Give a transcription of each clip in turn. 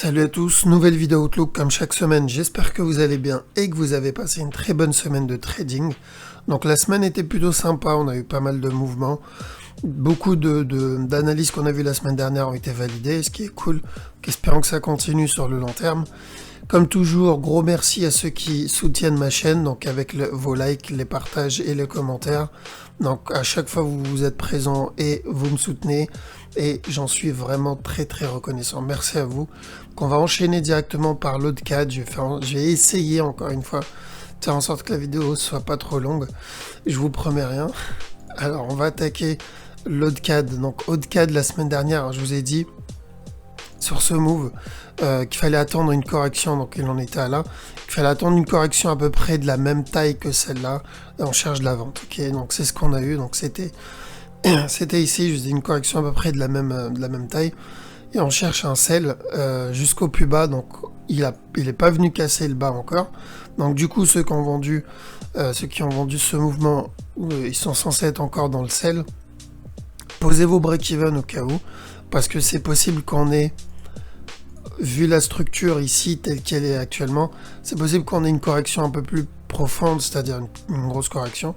Salut à tous, nouvelle vidéo Outlook comme chaque semaine, j'espère que vous allez bien et que vous avez passé une très bonne semaine de trading. Donc la semaine était plutôt sympa, on a eu pas mal de mouvements, beaucoup d'analyses qu'on a vues la semaine dernière ont été validées, ce qui est cool, espérons que ça continue sur le long terme. Comme toujours, gros merci à ceux qui soutiennent ma chaîne, donc avec vos likes, les partages et les commentaires. Donc à chaque fois vous êtes présents et vous me soutenez et j'en suis vraiment très reconnaissant. Merci à vous. Donc on va enchaîner directement par l'AutoCAD. Je vais essayer encore une fois de faire en sorte que la vidéo soit pas trop longue. Je vous promets rien. Alors on va attaquer l'AutoCAD. Donc AutoCAD la semaine dernière, je vous ai dit sur ce move qu'il fallait attendre une correction, donc il en était à là. Il fallait attendre une correction à peu près de la même taille que celle-là, et on cherche de la vente. Ok, donc c'est ce qu'on a eu, donc c'était ici, je dis une correction à peu près de la même taille, et on cherche un sell jusqu'au plus bas, donc il est pas venu casser le bas encore. Donc du coup, ceux qui ont vendu ce mouvement, ils sont censés être encore dans le sell. Posez vos break-even au cas où, parce que c'est possible qu'on ait, vu la structure ici telle qu'elle est actuellement, c'est possible qu'on ait une correction un peu plus profonde, c'est-à-dire une grosse correction.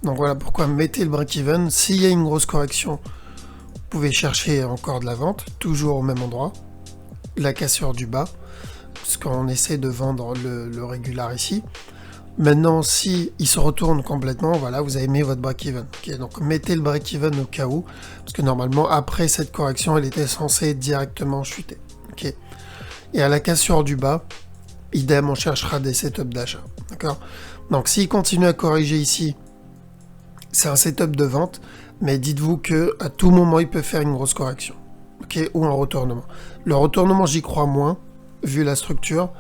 Donc voilà pourquoi mettez le break-even. S'il y a une grosse correction, vous pouvez chercher encore de la vente, toujours au même endroit, la cassure du bas, parce qu'on essaie de vendre le régular ici. Maintenant, si il se retourne complètement, voilà, vous avez mis votre break-even. Okay, donc mettez le break-even au cas où, parce que normalement, après cette correction, elle était censée directement chuter. Okay. Et à la cassure du bas, idem, on cherchera des setups d'achat. D'accord. Donc s'il continue à corriger ici, c'est un setup de vente, mais dites-vous que à tout moment, il peut faire une grosse correction. Okay, ou un retournement. Le retournement, j'y crois moins, vu la structure.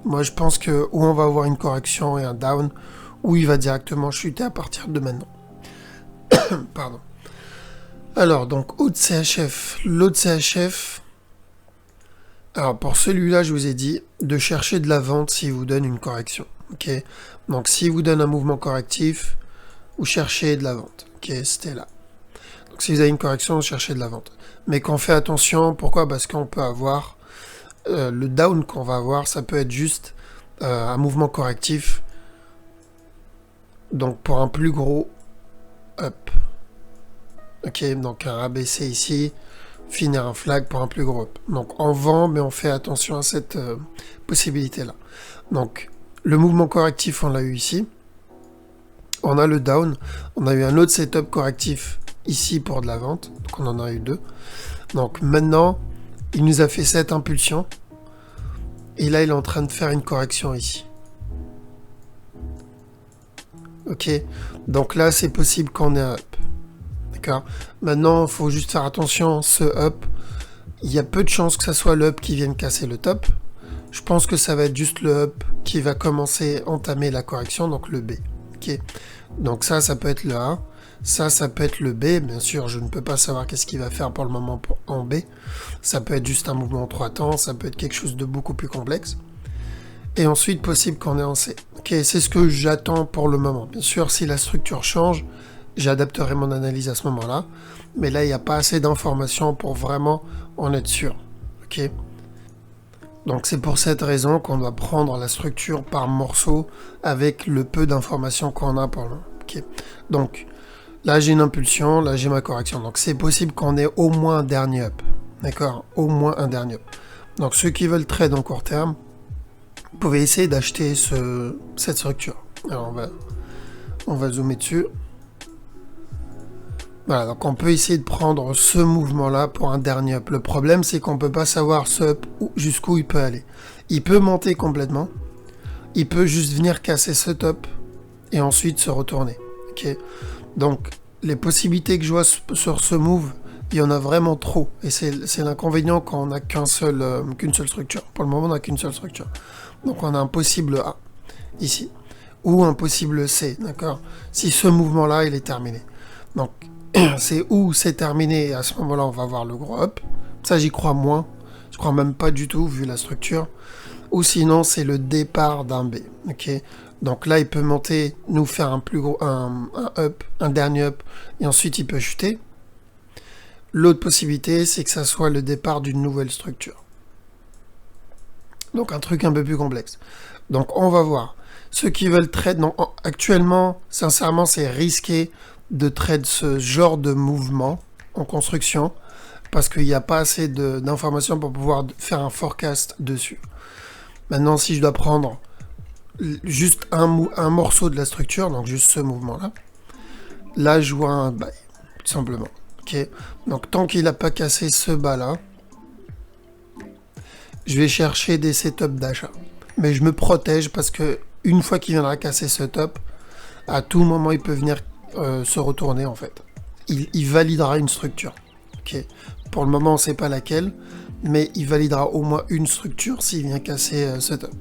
Moi, je pense que où on va avoir une correction et un down, ou il va directement chuter à partir de maintenant. Pardon. Alors, donc, l'autre CHF. Alors, pour celui-là, je vous ai dit de chercher de la vente s'il vous donne une correction. Ok. Donc, s'il vous donne un mouvement correctif, vous cherchez de la vente. Ok, c'était là. Donc, si vous avez une correction, vous cherchez de la vente. Mais qu'on fait attention, pourquoi? Parce qu'on peut avoir le down qu'on va avoir, ça peut être juste un mouvement correctif, donc pour un plus gros up. Ok, donc un rabaisser ici, finir un flag pour un plus gros up. Donc on vend, mais on fait attention à cette possibilité-là. Donc le mouvement correctif, on l'a eu ici. On a le down, on a eu un autre setup correctif ici pour de la vente, donc on en a eu deux. Donc maintenant, il nous a fait cette impulsion. Et là, il est en train de faire une correction ici. Ok. Donc là, c'est possible qu'on ait un up. D'accord. Maintenant, il faut juste faire attention. Ce up, il y a peu de chances que ça soit le up qui vienne casser le top. Je pense que ça va être juste le up qui va commencer à entamer la correction, donc le B. Ok. Donc ça peut être le A. Ça peut être le B. Bien sûr, je ne peux pas savoir qu'est-ce qu'il va faire pour le moment en B. Ça peut être juste un mouvement en 3 temps. Ça peut être quelque chose de beaucoup plus complexe. Et ensuite, possible qu'on ait en C. Ok, c'est ce que j'attends pour le moment. Bien sûr, si la structure change, j'adapterai mon analyse à ce moment-là. Mais là, il n'y a pas assez d'informations pour vraiment en être sûr. Ok. Donc c'est pour cette raison qu'on doit prendre la structure par morceau avec le peu d'informations qu'on a pour le moment. Ok. Donc là, j'ai une impulsion, là, j'ai ma correction. Donc, c'est possible qu'on ait au moins un dernier up. D'accord? Au moins un dernier up. Donc, ceux qui veulent trade en court terme, vous pouvez essayer d'acheter cette structure. Alors, on va zoomer dessus. Voilà, donc on peut essayer de prendre ce mouvement-là pour un dernier up. Le problème, c'est qu'on ne peut pas savoir ce up jusqu'où il peut aller. Il peut monter complètement. Il peut juste venir casser ce top et ensuite se retourner. Ok? Donc, les possibilités que je vois sur ce move, il y en a vraiment trop. Et c'est l'inconvénient quand on n'a qu'une seule structure. Pour le moment, on n'a qu'une seule structure. Donc, on a un possible A, ici. Ou un possible C, d'accord? Si ce mouvement-là, il est terminé. Donc, c'est où c'est terminé. Et à ce moment-là, on va voir le gros up. Ça, j'y crois moins. Je crois même pas du tout, vu la structure. Ou sinon, c'est le départ d'un B, ok? Donc là, il peut monter, nous faire un plus gros, un up, un dernier up, et ensuite il peut chuter. L'autre possibilité, c'est que ça soit le départ d'une nouvelle structure. Donc un truc un peu plus complexe. Donc on va voir. Ceux qui veulent trade, non, actuellement, sincèrement, c'est risqué de trade ce genre de mouvement en construction parce qu'il n'y a pas assez d'informations pour pouvoir faire un forecast dessus. Maintenant, si je dois prendre juste un morceau de la structure, donc juste ce mouvement-là, là, je vois un buy, tout simplement. Okay. Donc tant qu'il n'a pas cassé ce bas-là, je vais chercher des setups d'achat. Mais je me protège parce que une fois qu'il viendra casser ce top, à tout moment, il peut venir se retourner, en fait. Il validera une structure. Okay. Pour le moment, on ne sait pas laquelle, mais il validera au moins une structure s'il vient casser ce top.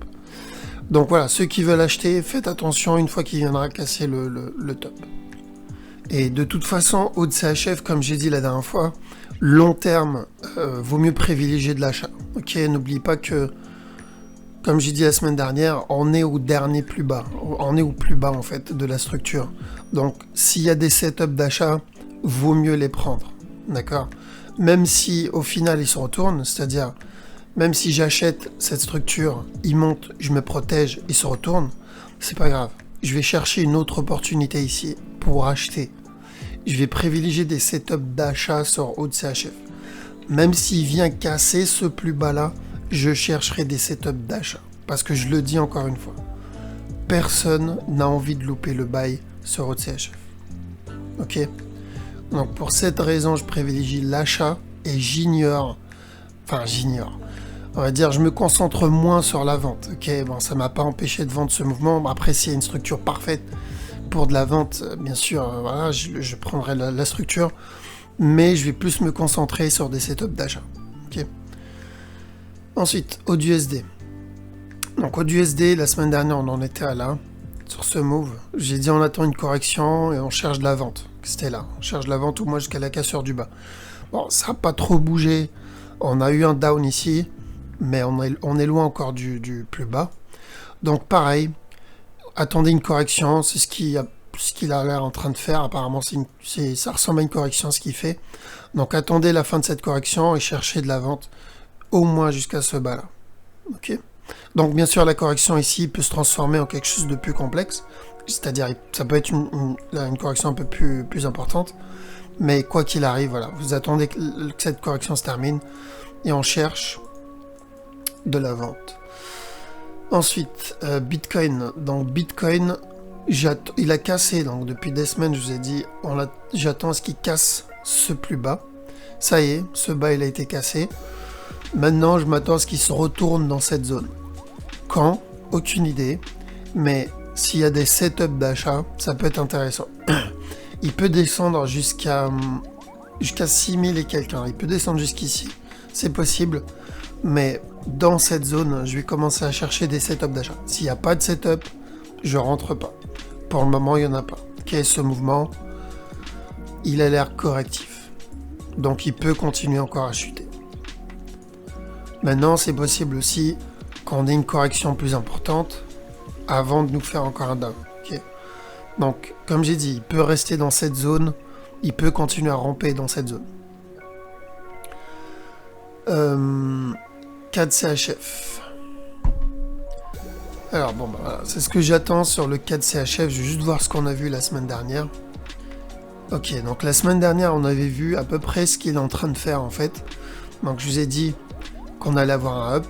Donc voilà, ceux qui veulent acheter, faites attention une fois qu'il viendra casser le top. Et de toute façon, au CHF, comme j'ai dit la dernière fois, long terme, vaut mieux privilégier de l'achat. Ok, n'oublie pas que, comme j'ai dit la semaine dernière, on est au dernier plus bas. On est au plus bas, en fait, de la structure. Donc, s'il y a des setups d'achat, vaut mieux les prendre. D'accord? Même si, au final, ils se retournent, c'est-à-dire, même si j'achète cette structure, il monte, je me protège, il se retourne, c'est pas grave. Je vais chercher une autre opportunité ici pour acheter. Je vais privilégier des setups d'achat sur OCHF. Même s'il vient casser ce plus bas là, je chercherai des setups d'achat. Parce que je le dis encore une fois, personne n'a envie de louper le buy sur OCHF. Ok? Donc pour cette raison, je privilégie l'achat et j'ignore. On va dire, je me concentre moins sur la vente. Ok, bon, ça m'a pas empêché de vendre ce mouvement. Après, s'il y a une structure parfaite pour de la vente, bien sûr, voilà, je prendrai la structure. Mais je vais plus me concentrer sur des setups d'achat. Ok. Ensuite, AUDUSD. Donc, AUDUSD, la semaine dernière, on en était à là, sur ce move. J'ai dit on attend une correction et on cherche de la vente. C'était là. On cherche de la vente au moins jusqu'à la cassure du bas. Bon, ça n'a pas trop bougé. On a eu un down ici, mais on est loin encore du plus bas. Donc, pareil, attendez une correction. C'est ce qu'il a l'air en train de faire. Apparemment, ça ressemble à une correction ce qu'il fait. Donc attendez la fin de cette correction et cherchez de la vente au moins jusqu'à ce bas là. Ok. Donc bien sûr la correction ici peut se transformer en quelque chose de plus complexe. C'est-à-dire ça peut être une correction un peu plus importante. Mais quoi qu'il arrive, voilà, vous attendez que cette correction se termine et on cherche de la vente. Ensuite, Bitcoin. Donc Bitcoin, il a cassé, donc depuis des semaines, je vous ai dit, j'attends à ce qu'il casse ce plus bas. Ça y est, ce bas, il a été cassé. Maintenant, je m'attends à ce qu'il se retourne dans cette zone. Quand? Aucune idée. Mais s'il y a des setups d'achat, ça peut être intéressant. Il peut descendre jusqu'à 6000 et quelques. Il peut descendre jusqu'ici. C'est possible. Mais dans cette zone, je vais commencer à chercher des setups d'achat. S'il n'y a pas de setup, je rentre pas. Pour le moment, il n'y en a pas. Quel est ce mouvement? Il a l'air correctif. Donc il peut continuer encore à chuter. Maintenant, c'est possible aussi qu'on ait une correction plus importante avant de nous faire encore un down. Okay. Donc, comme j'ai dit, il peut rester dans cette zone. Il peut continuer à ramper dans cette zone. CAD CHF. Alors bon, bah, voilà, c'est ce que j'attends sur le CAD CHF. Je vais juste voir ce qu'on a vu la semaine dernière. Ok, donc la semaine dernière, on avait vu à peu près ce qu'il est en train de faire en fait. Donc je vous ai dit qu'on allait avoir un up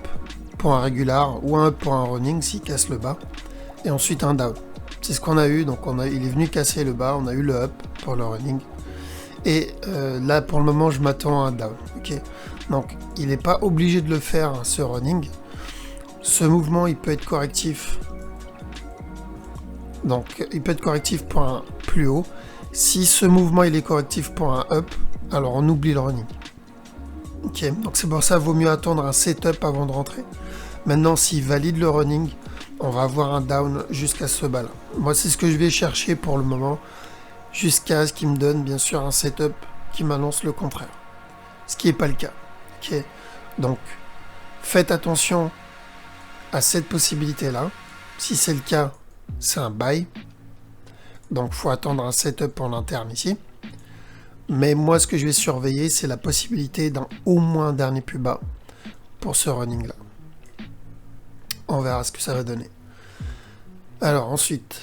pour un régular ou un up pour un running s'il casse le bas. Et ensuite un down. C'est ce qu'on a eu. Donc il est venu casser le bas. On a eu le up pour le running. Et là, pour le moment, je m'attends à un down. Ok. Donc il n'est pas obligé de le faire, ce running. Ce mouvement, il peut être correctif. Donc, il peut être correctif pour un plus haut. Si ce mouvement, il est correctif pour un up, alors on oublie le running. Ok, donc c'est pour ça, il vaut mieux attendre un setup avant de rentrer. Maintenant, s'il valide le running, on va avoir un down jusqu'à ce bas-là. Moi, c'est ce que je vais chercher pour le moment, jusqu'à ce qu'il me donne, bien sûr, un setup qui m'annonce le contraire. Ce qui n'est pas le cas. Ok, donc, faites attention à cette possibilité-là. Si c'est le cas, c'est un buy. Donc, il faut attendre un setup en interne ici. Mais moi, ce que je vais surveiller, c'est la possibilité d'un au moins dernier plus bas pour ce running-là. On verra ce que ça va donner. Alors ensuite,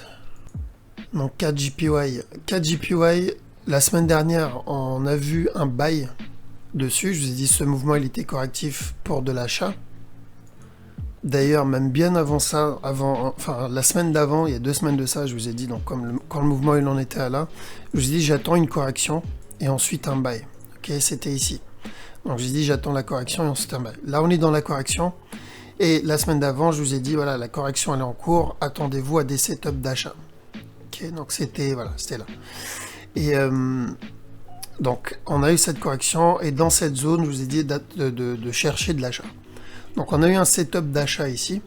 donc 4JPY. 4JPY, la semaine dernière, on a vu un buy dessus. Je vous ai dit ce mouvement il était correctif pour de l'achat. D'ailleurs, même bien avant ça, enfin la semaine d'avant, il y a 2 semaines de ça, je vous ai dit, donc quand le mouvement il en était à là, je vous ai dit j'attends une correction et ensuite un buy. Ok, c'était ici. Donc j'ai dit j'attends la correction et ensuite un buy. Là on est dans la correction et la semaine d'avant, je vous ai dit voilà, la correction elle est en cours, attendez-vous à des setups d'achat. Ok, donc c'était voilà, c'était là. Et donc on a eu cette correction et dans cette zone, je vous ai dit de chercher de l'achat. Donc on a eu un setup d'achat ici,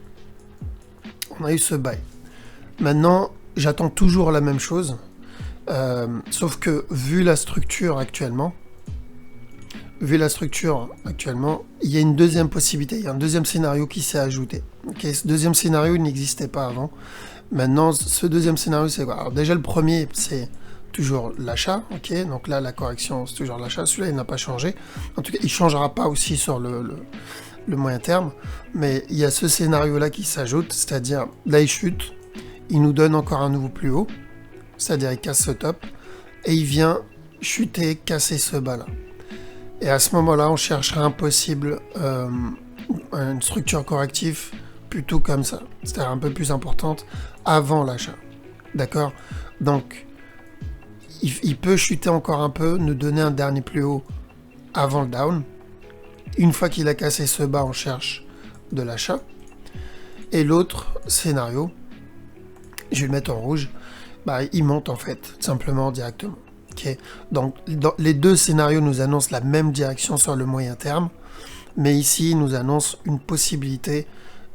on a eu ce buy. Maintenant, j'attends toujours la même chose, sauf que vu la structure actuellement, il y a une deuxième possibilité, il y a un deuxième scénario qui s'est ajouté. Okay, ce deuxième scénario, il n'existait pas avant. Maintenant, ce deuxième scénario, c'est quoi? Alors déjà, le premier, c'est toujours l'achat, ok, donc là, la correction, c'est toujours l'achat. Celui-là, il n'a pas changé. En tout cas, il ne changera pas aussi sur le moyen terme, mais il y a ce scénario-là qui s'ajoute, c'est-à-dire, là, il chute, il nous donne encore un nouveau plus haut, c'est-à-dire, il casse ce top, et il vient chuter, casser ce bas-là. Et à ce moment-là, on cherchera un possible, une structure corrective plutôt comme ça, c'est-à-dire un peu plus importante avant l'achat. D'accord? Donc, il peut chuter encore un peu, nous donner un dernier plus haut avant le down. Une fois qu'il a cassé ce bas, on cherche de l'achat. Et l'autre scénario, je vais le mettre en rouge, bah, il monte en fait, simplement directement. Okay. Donc les deux scénarios nous annoncent la même direction sur le moyen terme, mais ici ils nous annoncent une possibilité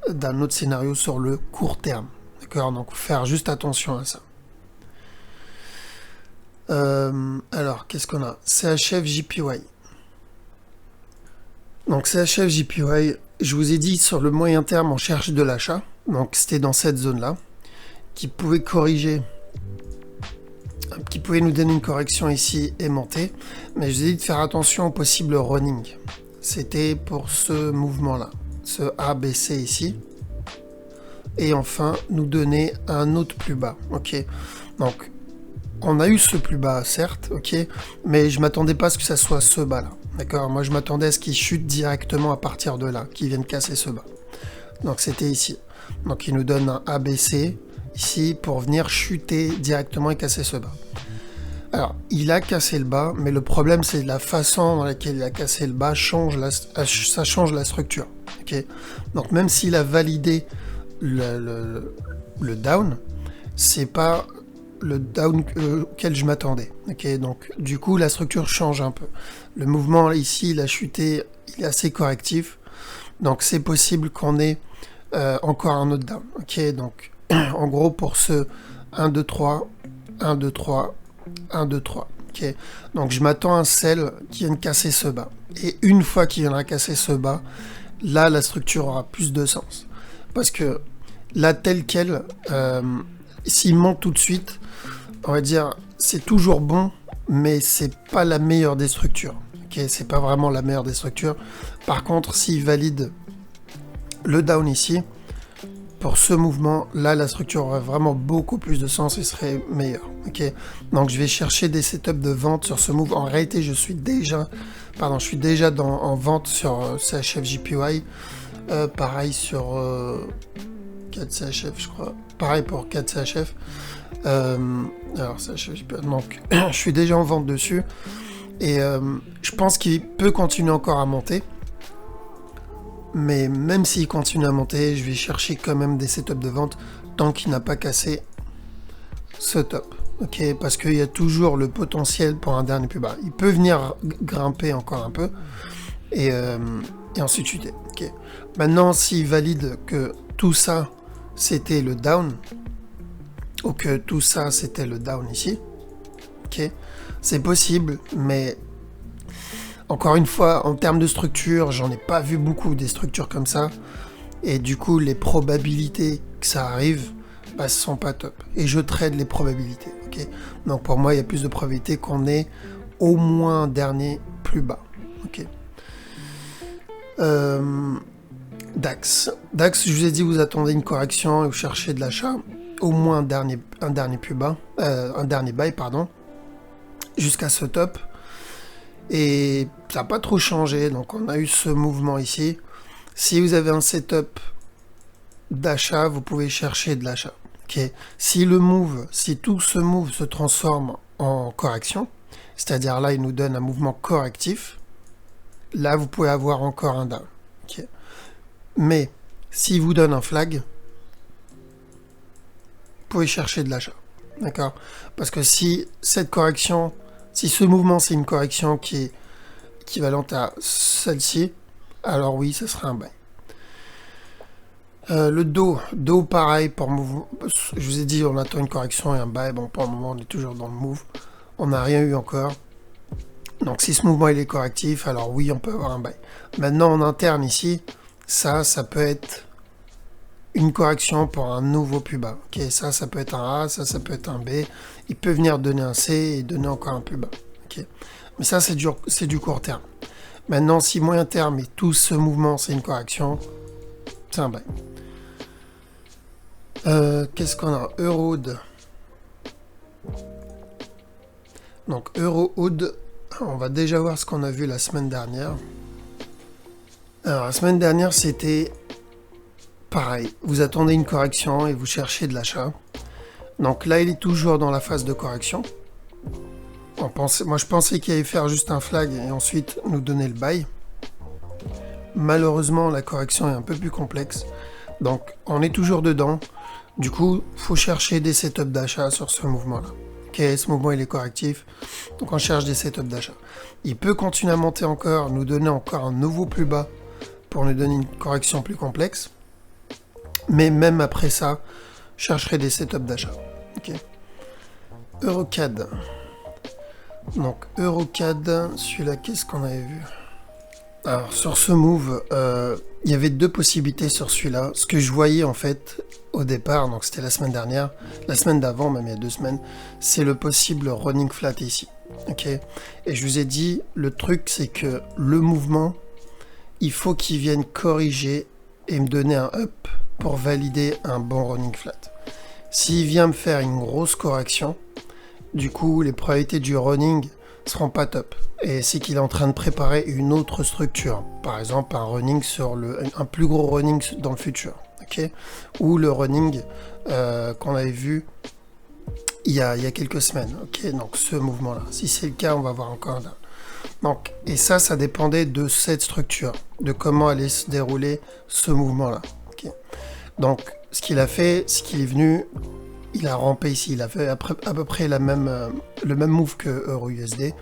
d'un autre scénario sur le court terme. D'accord, donc faire juste attention à ça. Alors, qu'est-ce qu'on a? CHF JPY. Donc CHF JPY, je vous ai dit sur le moyen terme on cherche de l'achat, donc c'était dans cette zone-là, qui pouvait corriger, qui pouvait nous donner une correction ici et monter, mais je vous ai dit de faire attention au possible running. C'était pour ce mouvement-là, ce ABC ici, et enfin nous donner un autre plus bas. Ok, donc on a eu ce plus bas certes, ok, mais je m'attendais pas à ce que ça soit ce bas là. D'accord, moi je m'attendais à ce qu'il chute directement à partir de là, qu'il vienne casser ce bas. Donc c'était ici. Donc il nous donne un ABC ici pour venir chuter directement et casser ce bas. Alors il a cassé le bas, mais le problème c'est la façon dans laquelle il a cassé le bas ça change la structure. Okay, donc même s'il a validé le down, c'est pas le down auquel je m'attendais. Okay, donc du coup la structure change un peu. Le mouvement ici il a chuté, il est assez correctif, donc c'est possible qu'on ait encore un autre down. Ok, donc en gros pour ce 1, 2, 3, 1, 2, 3, 1, 2, 3. Ok, donc je m'attends à un sell qui vienne casser ce bas. Et une fois qu'il viendra casser ce bas, là la structure aura plus de sens. Parce que là tel quel, s'il monte tout de suite, on va dire c'est toujours bon, mais c'est pas la meilleure des structures. Ok, c'est pas vraiment la meilleure des structures. Par contre, s'il valide le down ici, pour ce mouvement, là, la structure aurait vraiment beaucoup plus de sens et serait meilleure. Ok, donc je vais chercher des setups de vente sur ce move. En réalité, je suis déjà en vente sur CHF JPY. Pareil sur 4 CHF, je crois. Pareil pour 4 CHF. Alors, CHF JPY. Donc, je suis déjà en vente dessus. Et je pense qu'il peut continuer encore à monter. Mais même s'il continue à monter, je vais chercher quand même des setups de vente tant qu'il n'a pas cassé ce top. Ok, parce qu'il y a toujours le potentiel pour un dernier plus bas. Il peut venir grimper encore un peu et ensuite chuter. Okay. Maintenant, s'il valide que tout ça c'était le down, ou que tout ça c'était le down ici, ok, c'est possible, mais encore une fois, en termes de structure, j'en ai pas vu beaucoup des structures comme ça. Et du coup, les probabilités que ça arrive, bah, sont pas top. Et je trade les probabilités. Okay, donc pour moi, il y a plus de probabilités qu'on ait au moins un dernier plus bas. Okay. DAX. DAX, je vous ai dit, vous attendez une correction et vous cherchez de l'achat. Au moins un dernier plus bas, un dernier buy, pardon, jusqu'à ce top. Et ça n'a pas trop changé, donc on a eu ce mouvement ici. Si vous avez un setup d'achat, vous pouvez chercher de l'achat. Okay. Si tout ce move se transforme en correction, c'est-à-dire là il nous donne un mouvement correctif, là vous pouvez avoir encore un down. Okay. Mais s'il vous donne un flag, vous pouvez chercher de l'achat. D'accord? Parce que si ce mouvement c'est une correction qui est équivalente à celle-ci, alors oui, ce sera un buy. Le dos pareil pour mouvement. Je vous ai dit, on attend une correction et un buy. Bon, pour le moment, on est toujours dans le move. On n'a rien eu encore. Donc, si ce mouvement il est correctif, alors oui, on peut avoir un buy. Maintenant, en interne ici, ça peut être une correction pour un nouveau plus bas. Ok, ça peut être un A, ça peut être un B. Il peut venir donner un C et donner encore un plus bas. Ok, mais ça, c'est du court terme. Maintenant, si moyen terme et tout ce mouvement, c'est une correction, c'est un buy. Qu'est-ce qu'on a? Eurohood. Donc Eurohood, on va déjà voir ce qu'on a vu la semaine dernière. Alors la semaine dernière c'était pareil, vous attendez une correction et vous cherchez de l'achat. Donc là il est toujours dans la phase de correction. Moi je pensais qu'il allait faire juste un flag et ensuite nous donner le buy. Malheureusement la correction est un peu plus complexe. Donc on est toujours dedans. Du coup, il faut chercher des setups d'achat sur ce mouvement-là. Ok, ce mouvement il est correctif, donc on cherche des setups d'achat. Il peut continuer à monter encore, nous donner encore un nouveau plus bas pour nous donner une correction plus complexe. Mais même après ça, je chercherai des setups d'achat. Ok. Eurocad. Donc Eurocad, celui-là, qu'est-ce qu'on avait vu? Alors sur ce move, il y avait deux possibilités sur celui-là. Ce que je voyais en fait au départ, donc c'était la semaine dernière, la semaine d'avant, même il y a 2 semaines, c'est le possible running flat ici. Ok. Et je vous ai dit, le truc c'est que le mouvement, il faut qu'il vienne corriger et me donner un up pour valider un bon running flat. S'il vient me faire une grosse correction, du coup les probabilités du running seront pas top. Et c'est qu'il est en train de préparer une autre structure. Par exemple, un running un plus gros running dans le futur. Okay, ou le running qu'on avait vu il y a quelques semaines. Okay, donc ce mouvement-là. Si c'est le cas, on va voir encore là. Donc, et ça dépendait de cette structure, de comment allait se dérouler ce mouvement-là. Okay. Donc, ce qu'il a fait, c'est qu'il est venu, il a rampé ici, il a fait à peu près le même move que EURUSD.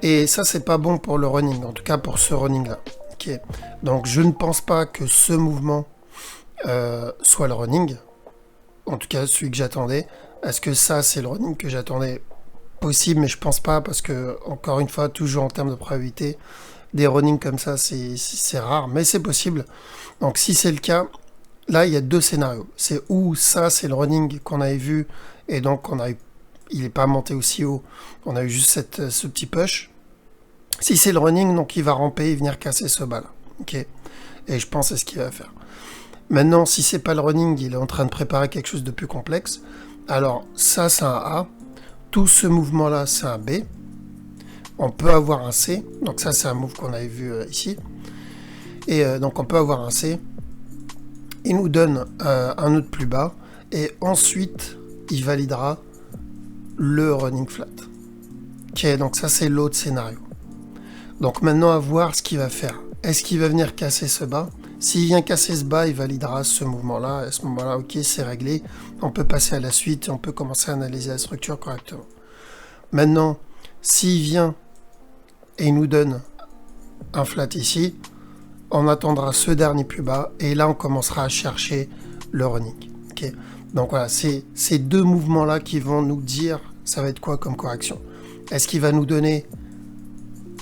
Et ça, c'est pas bon pour le running, en tout cas pour ce running-là. Okay. Donc, je ne pense pas que ce mouvement soit le running, en tout cas celui que j'attendais. Est-ce que ça c'est le running que j'attendais? Possible, mais je pense pas, parce que encore une fois, toujours en termes de probabilité, des runnings comme ça c'est rare, mais c'est possible. Donc si c'est le cas, là il y a deux scénarios. C'est où ça c'est le running qu'on avait vu et donc il n'est pas monté aussi haut, on a eu juste ce petit push. Si c'est le running, donc il va ramper et venir casser ce bas là. Ok, et je pense que c'est ce qu'il va faire. Maintenant, si c'est pas le running, il est en train de préparer quelque chose de plus complexe. Alors, ça, c'est un A. Tout ce mouvement-là, c'est un B. On peut avoir un C. Donc ça, c'est un move qu'on avait vu ici. Et donc, on peut avoir un C. Il nous donne un autre plus bas. Et ensuite, il validera le running flat. Ok, donc ça, c'est l'autre scénario. Donc maintenant, à voir ce qu'il va faire. Est-ce qu'il va venir casser ce bas? S'il vient casser ce bas, il validera ce mouvement-là. À ce moment-là, ok, c'est réglé. On peut passer à la suite et on peut commencer à analyser la structure correctement. Maintenant, s'il vient et il nous donne un flat ici, on attendra ce dernier plus bas et là, on commencera à chercher le running. Okay. Donc voilà, c'est ces deux mouvements-là qui vont nous dire ça va être quoi comme correction. Est-ce qu'il va nous donner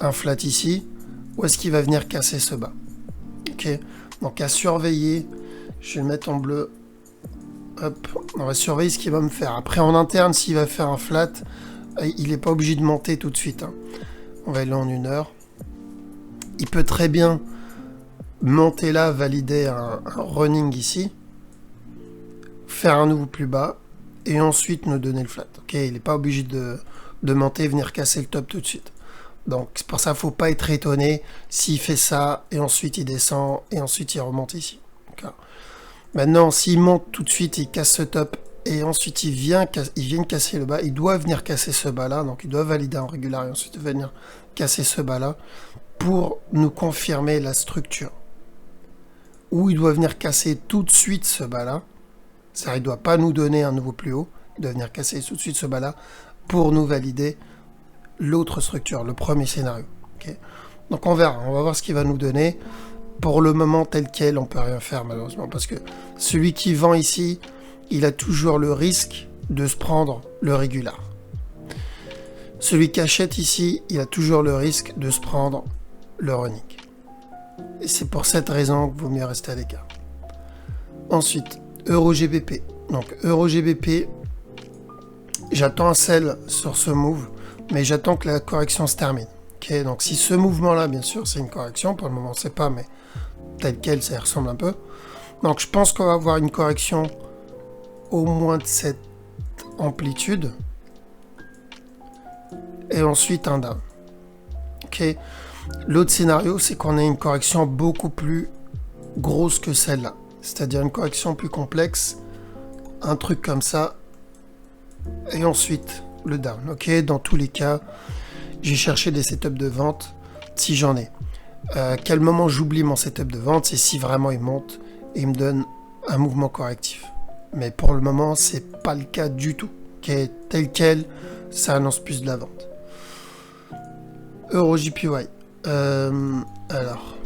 un flat ici ou est-ce qu'il va venir casser ce bas? Ok. Donc à surveiller, je vais le mettre en bleu. Hop, on va surveiller ce qu'il va me faire. Après en interne, s'il va faire un flat, il n'est pas obligé de monter tout de suite. Hein. On va aller en 1 heure. Il peut très bien monter là, valider un running ici, faire un nouveau plus bas, et ensuite nous donner le flat. Ok, il n'est pas obligé de monter et venir casser le top tout de suite. Donc c'est pour ça qu'il ne faut pas être étonné s'il fait ça, et ensuite il descend, et ensuite il remonte ici. Maintenant, s'il monte tout de suite, il casse ce top, et ensuite il vient casser le bas, il doit venir casser ce bas là, donc il doit valider en régulier, et ensuite venir casser ce bas là, pour nous confirmer la structure. Ou il doit venir casser tout de suite ce bas là, c'est-à-dire il ne doit pas nous donner un nouveau plus haut, il doit venir casser tout de suite ce bas là, pour nous valider l'autre structure, le premier scénario. Okay, donc on verra, on va voir ce qu'il va nous donner. Pour le moment tel quel, on peut rien faire malheureusement, parce que celui qui vend ici, il a toujours le risque de se prendre le régular. Celui qui achète ici, il a toujours le risque de se prendre le running. Et c'est pour cette raison qu'il vaut mieux rester à l'écart. Ensuite, EuroGBP. Donc EuroGBP, j'attends un sell sur ce move, mais j'attends que la correction se termine. Okay, donc si ce mouvement-là, bien sûr, c'est une correction, pour le moment, on ne sait pas, mais tel quel, ça y ressemble un peu. Donc je pense qu'on va avoir une correction au moins de cette amplitude, et ensuite un down. Okay. L'autre scénario, c'est qu'on ait une correction beaucoup plus grosse que celle-là, c'est-à-dire une correction plus complexe, un truc comme ça, et ensuite le down. Ok, dans tous les cas, j'ai cherché des setups de vente si j'en ai. À quel moment j'oublie mon setup de vente, c'est si vraiment il monte et il me donne un mouvement correctif. Mais pour le moment, c'est pas le cas du tout. Okay, tel quel, ça annonce plus de la vente. EuroJPY. Alors.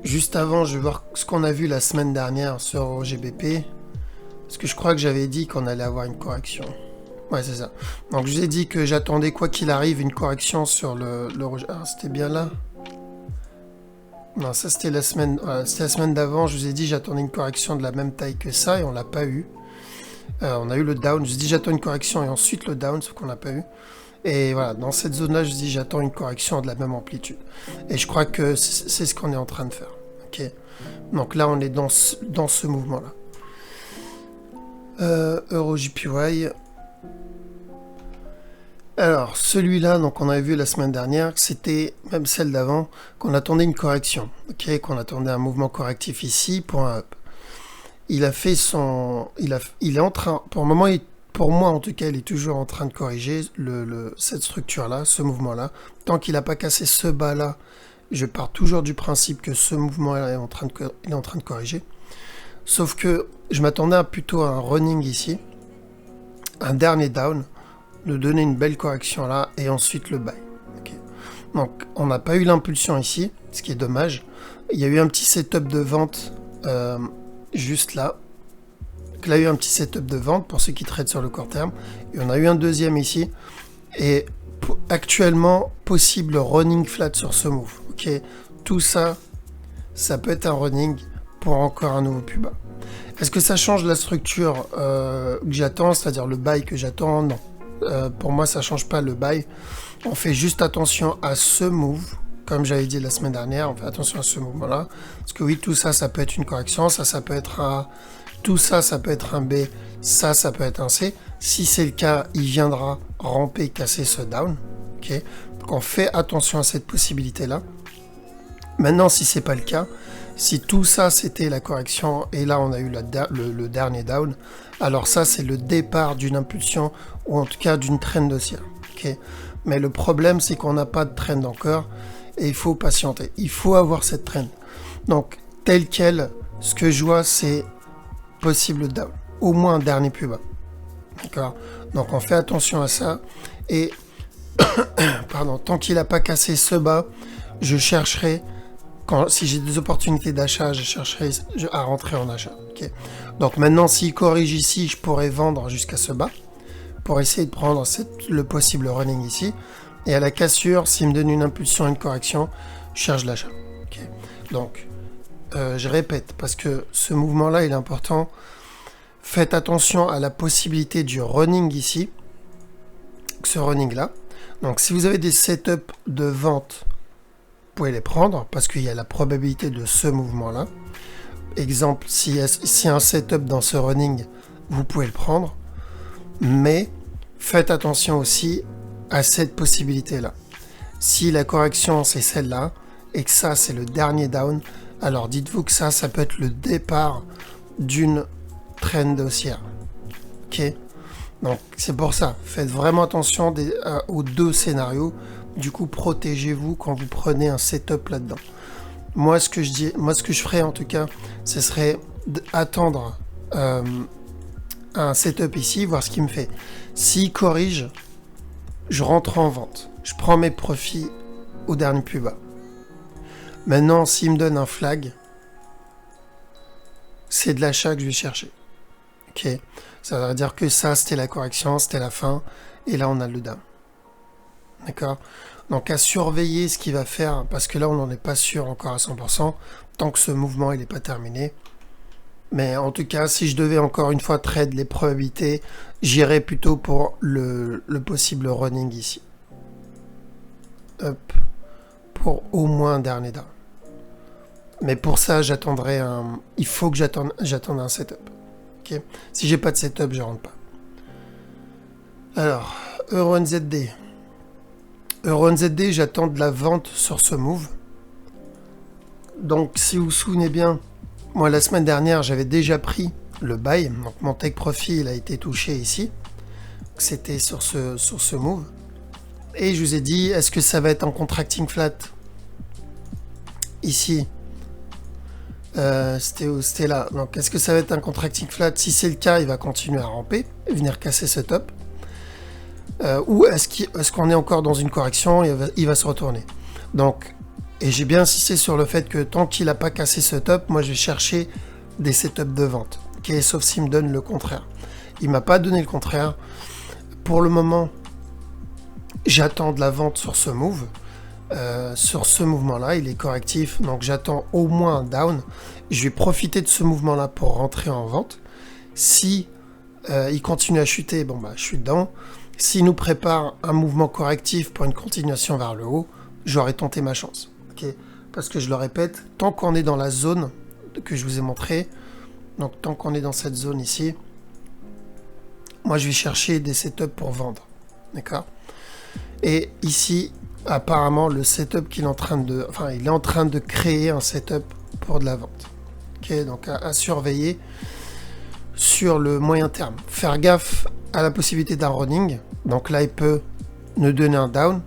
Juste avant, je vais voir ce qu'on a vu la semaine dernière sur EuroGBP. Parce que je crois que j'avais dit qu'on allait avoir une correction. Ouais, c'est ça. Donc je vous ai dit que j'attendais quoi qu'il arrive une correction sur l'euro. Ah, c'était bien là. Non, ça c'était la semaine. C'était la semaine d'avant. Je vous ai dit j'attendais une correction de la même taille que ça et on l'a pas eu. On a eu le down. Je vous ai dit j'attends une correction et ensuite le down, sauf qu'on l'a pas eu. Et voilà, dans cette zone-là, je vous dis j'attends une correction de la même amplitude. Et je crois que c'est ce qu'on est en train de faire. Ok. Donc là, on est dans ce mouvement-là. EuroJPY. Alors, celui-là, donc on avait vu la semaine dernière, c'était même celle d'avant, qu'on attendait une correction, ok, qu'on attendait un mouvement correctif ici pour un up. Il a fait son, il est en train, pour le moment, pour moi en tout cas, il est toujours en train de corriger cette structure-là, ce mouvement-là. Tant qu'il n'a pas cassé ce bas-là, je pars toujours du principe que ce mouvement-là est en train de corriger. Sauf que je m'attendais plutôt à un running ici, un dernier down, de donner une belle correction là et ensuite le buy. Okay. Donc on n'a pas eu l'impulsion ici, ce qui est dommage. Il y a eu un petit setup de vente juste là. Donc là il y a eu un petit setup de vente pour ceux qui traitent sur le court terme. Et on a eu un deuxième ici. Et actuellement, possible running flat sur ce move. Okay. Tout ça, ça peut être un running pour encore un nouveau plus bas. Est-ce que ça change la structure que j'attends, c'est-à-dire le buy que j'attends? Non. Pour moi, ça change pas le buy. On fait juste attention à ce move, comme j'avais dit la semaine dernière. On fait attention à ce mouvement-là, parce que oui, tout ça, ça peut être une correction. Ça peut être un. Tout ça, ça peut être un B. Ça peut être un C. Si c'est le cas, il viendra ramper, casser ce down. Ok. Donc on fait attention à cette possibilité-là. Maintenant, si c'est pas le cas, si tout ça c'était la correction et là on a eu le dernier down, alors ça c'est le départ d'une impulsion ou en tout cas d'une trend haussière. Okay. Mais le problème c'est qu'on n'a pas de trend encore et il faut patienter. Il faut avoir cette trend. Donc tel quel, ce que je vois c'est possible down, au moins un dernier plus bas. D'accord. Donc on fait attention à ça et pardon, tant qu'il n'a pas cassé ce bas, je chercherai. Si j'ai des opportunités d'achat, je chercherai à rentrer en achat. Okay. Donc maintenant, s'il corrige ici, je pourrais vendre jusqu'à ce bas pour essayer de prendre le possible running ici. Et à la cassure, s'il me donne une impulsion et une correction, je cherche l'achat. Okay. Donc, je répète, parce que ce mouvement-là, il est important. Faites attention à la possibilité du running ici, ce running-là. Donc, si vous avez des setups de vente pouvez les prendre parce qu'il y a la probabilité de ce mouvement-là. Exemple, s'il y a un setup dans ce running, vous pouvez le prendre. Mais faites attention aussi à cette possibilité-là. Si la correction, c'est celle-là, et que ça, c'est le dernier down, alors dites-vous que ça peut être le départ d'une trend haussière. Ok? Donc, c'est pour ça. Faites vraiment attention aux deux scénarios. Du coup, protégez-vous quand vous prenez un setup là-dedans. Moi, ce que je ferais en tout cas, ce serait d'attendre un setup ici, voir ce qu'il me fait. S'il corrige, je rentre en vente. Je prends mes profits au dernier plus bas. Maintenant, s'il me donne un flag, c'est de l'achat que je vais chercher. Ok, ça veut dire que ça, c'était la correction, c'était la fin, et là, on a le down. D'accord? Donc, à surveiller ce qu'il va faire, parce que là, on n'en est pas sûr encore à 100%, tant que ce mouvement, il n'est pas terminé. Mais en tout cas, si je devais encore une fois trade les probabilités, j'irais plutôt pour le possible running ici. Hop. Pour au moins un dernier down. Mais pour ça, j'attendrai un... Il faut que j'attende un setup. Okay, si j'ai pas de setup, je rentre pas. Alors, EURNZD. EURNZD, j'attends de la vente sur ce move. Donc, si vous vous souvenez bien, moi, la semaine dernière, j'avais déjà pris le buy. Donc, mon take profit, il a été touché ici. C'était sur ce move. Et je vous ai dit, est-ce que ça va être en contracting flat? Ici. C'était là. Donc, est-ce que ça va être un contracting flat? Si c'est le cas, il va continuer à ramper et venir casser ce top. Ou est-ce qu'on est encore dans une correction et il va se retourner? Donc, et j'ai bien insisté sur le fait que tant qu'il n'a pas cassé ce top, moi je vais chercher des setups de vente. Okay, sauf s'il me donne le contraire. Il m'a pas donné le contraire. Pour le moment, j'attends de la vente sur ce move. Sur ce mouvement-là, il est correctif, donc j'attends au moins un down. Je vais profiter de ce mouvement-là pour rentrer en vente. Si il continue à chuter, bon bah je suis dedans. S'il nous prépare un mouvement correctif pour une continuation vers le haut, j'aurais tenté ma chance. Okay, parce que je le répète, tant qu'on est dans la zone que je vous ai montré, donc tant qu'on est dans cette zone ici, moi je vais chercher des setups pour vendre. D'accord? Et ici, apparemment, le setup qu'il est en train de... Enfin, il est en train de créer un setup pour de la vente. Ok, donc à surveiller sur le moyen terme. Faire gaffe à la possibilité d'un running. Donc là, il peut nous donner un down.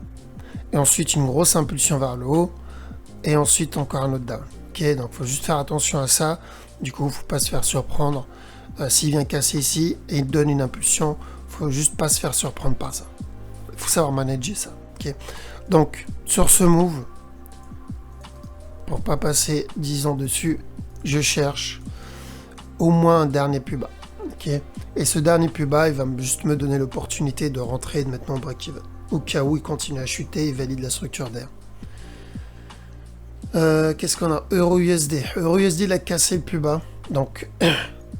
Et ensuite, une grosse impulsion vers le haut. Et ensuite, encore un autre down. Ok, donc il faut juste faire attention à ça. Du coup, il ne faut pas se faire surprendre. S'il vient casser ici et il donne une impulsion, il ne faut juste pas se faire surprendre par ça. Il faut savoir manager ça. Ok. Donc, sur ce move, pour pas passer 10 ans dessus, je cherche au moins un dernier plus bas. Okay, et ce dernier plus bas, il va juste me donner l'opportunité de rentrer et de mettre mon break-even. Au cas où il continue à chuter, il valide la structure d'air. Qu'est-ce qu'on a? EURUSD. EURUSD, il a cassé le plus bas. Donc,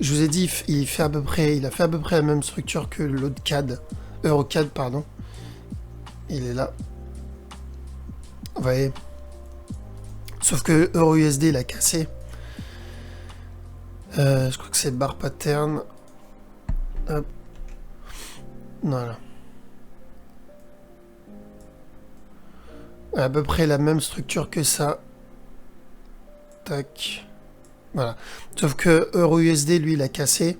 je vous ai dit, il a fait à peu près la même structure que l'autre CAD. EuroCAD, pardon. Il est là. Vous voyez? Sauf que EURUSD, il a cassé. Je crois que c'est bar pattern. Hop. Voilà. À peu près la même structure que ça. Tac. Voilà. Sauf que EURUSD, lui, il a cassé.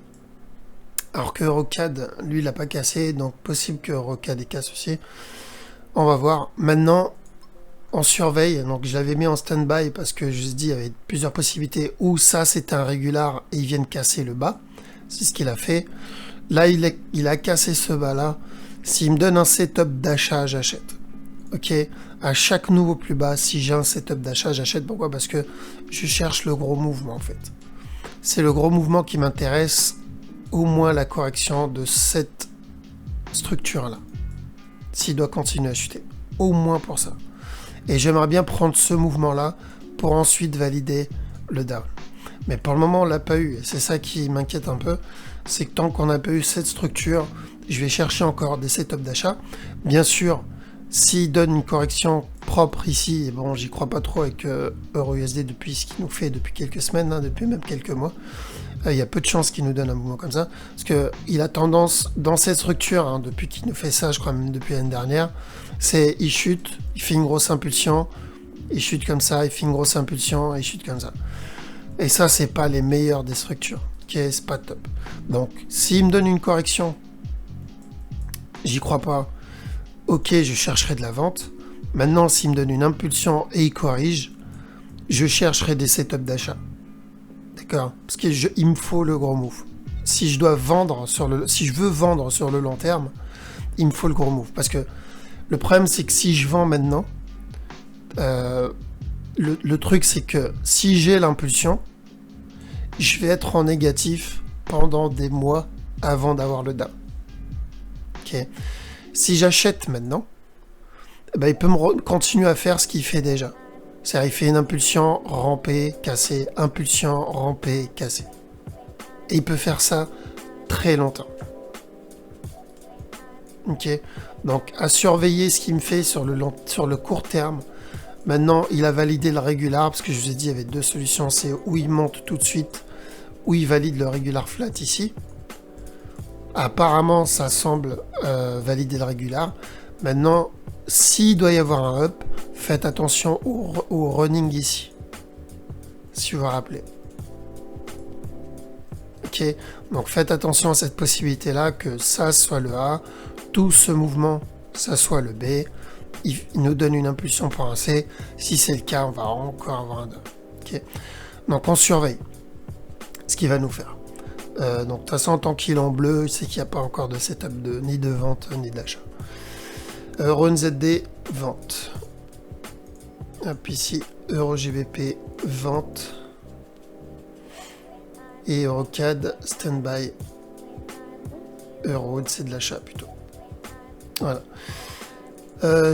Alors que EuroCAD, lui, il n'a pas cassé. Donc, possible que EuroCAD ait cassé aussi. On va voir. Maintenant, on surveille. Donc, je l'avais mis en stand-by parce que je vous dis, il y avait plusieurs possibilités où ça, c'était un régular et ils viennent casser le bas. C'est ce qu'il a fait. Là, il a cassé ce bas-là. S'il me donne un setup d'achat, j'achète. Ok, à chaque nouveau plus bas, si j'ai un setup d'achat, j'achète. Pourquoi? Parce que je cherche le gros mouvement en fait. C'est le gros mouvement qui m'intéresse, au moins la correction de cette structure-là. S'il doit continuer à chuter. Au moins pour ça. Et j'aimerais bien prendre ce mouvement-là pour ensuite valider le down. Mais pour le moment, on l'a pas eu. Et c'est ça qui m'inquiète un peu. C'est que tant qu'on n'a pas eu cette structure, je vais chercher encore des setups d'achat. Bien sûr, s'il donne une correction propre ici, et bon, j'y crois pas trop avec EURUSD depuis ce qu'il nous fait depuis quelques semaines, hein, depuis même quelques mois. Il y a peu de chances qu'il nous donne un mouvement comme ça, parce que il a tendance, dans cette structure, hein, depuis qu'il nous fait ça, je crois même depuis l'année dernière, c'est il chute, il fait une grosse impulsion, il chute comme ça, il fait une grosse impulsion, et il chute comme ça. Et ça, c'est pas les meilleures des structures. Ok, c'est pas top. Donc, s'il me donne une correction, j'y crois pas. Ok, je chercherai de la vente. Maintenant, s'il me donne une impulsion et il corrige, je chercherai des setups d'achat. D'accord? Parce qu'il me faut le gros move. Si je veux vendre sur le long terme, il me faut le gros move. Parce que le problème, c'est que si je vends maintenant, le truc, c'est que si j'ai l'impulsion, je vais être en négatif pendant des mois avant d'avoir le down. Ok. Si j'achète maintenant, ben, il peut continuer à faire ce qu'il fait déjà. C'est-à-dire, il fait une impulsion, ramper, casser, impulsion, ramper, casser. Et il peut faire ça très longtemps. Ok. Donc, à surveiller ce qu'il me fait sur le court terme. Maintenant, il a validé le régular, parce que je vous ai dit, il y avait deux solutions. C'est où il monte tout de suite, ou il valide le régular flat ici. Apparemment, ça semble valider le régular. Maintenant, s'il doit y avoir un up, faites attention au running ici. Si vous vous rappelez. Ok, donc faites attention à cette possibilité-là, que ça soit le A, tout ce mouvement, ça soit le B. Il nous donne une impulsion pour un C. Si c'est le cas, on va encore avoir un 2. Ok, donc on surveille ce qu'il va nous faire. Donc de toute façon, tant qu'il est en bleu, c'est qu'il n'y a pas encore de setup ni de vente ni d'achat. EURUNZD, vente. Hop, ici, EURGBP, vente. Et EUROCAD, standby. EUROAUD, c'est de l'achat plutôt. Voilà.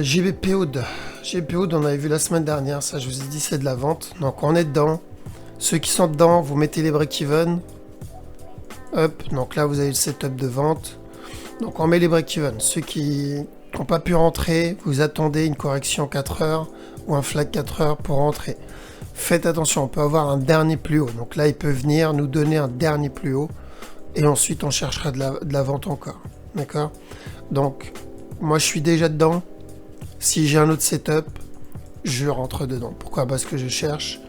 GBPOD. GBPOD, on avait vu la semaine dernière, ça je vous ai dit, c'est de la vente. Donc on est dedans. Ceux qui sont dedans, vous mettez les break-even. Hop, donc là vous avez le setup de vente. Donc on met les break-even. Ceux qui n'ont pas pu rentrer, vous attendez une correction 4 heures ou un flag 4 heures pour rentrer. Faites attention, on peut avoir un dernier plus haut. Donc là, il peut venir nous donner un dernier plus haut. Et ensuite, on cherchera de la vente encore. D'accord? Donc, moi, je suis déjà dedans. Si j'ai un autre setup, je rentre dedans. Pourquoi? Parce que je cherche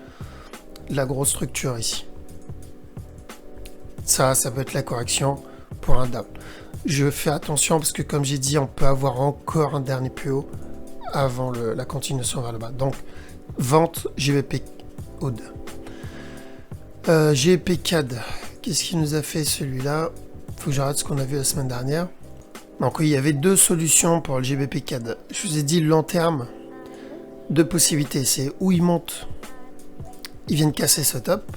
la grosse structure ici. Ça peut être la correction pour un down. Je fais attention parce que, comme j'ai dit, on peut avoir encore un dernier plus haut avant la continuation vers le bas. Donc, vente GBP OD. GBP CAD. Qu'est-ce qu'il nous a fait celui-là? Faut que j'arrête ce qu'on a vu la semaine dernière. Donc oui, il y avait deux solutions pour le GBP CAD. Je vous ai dit le long terme, deux possibilités. C'est où il monte, il vient de casser ce top.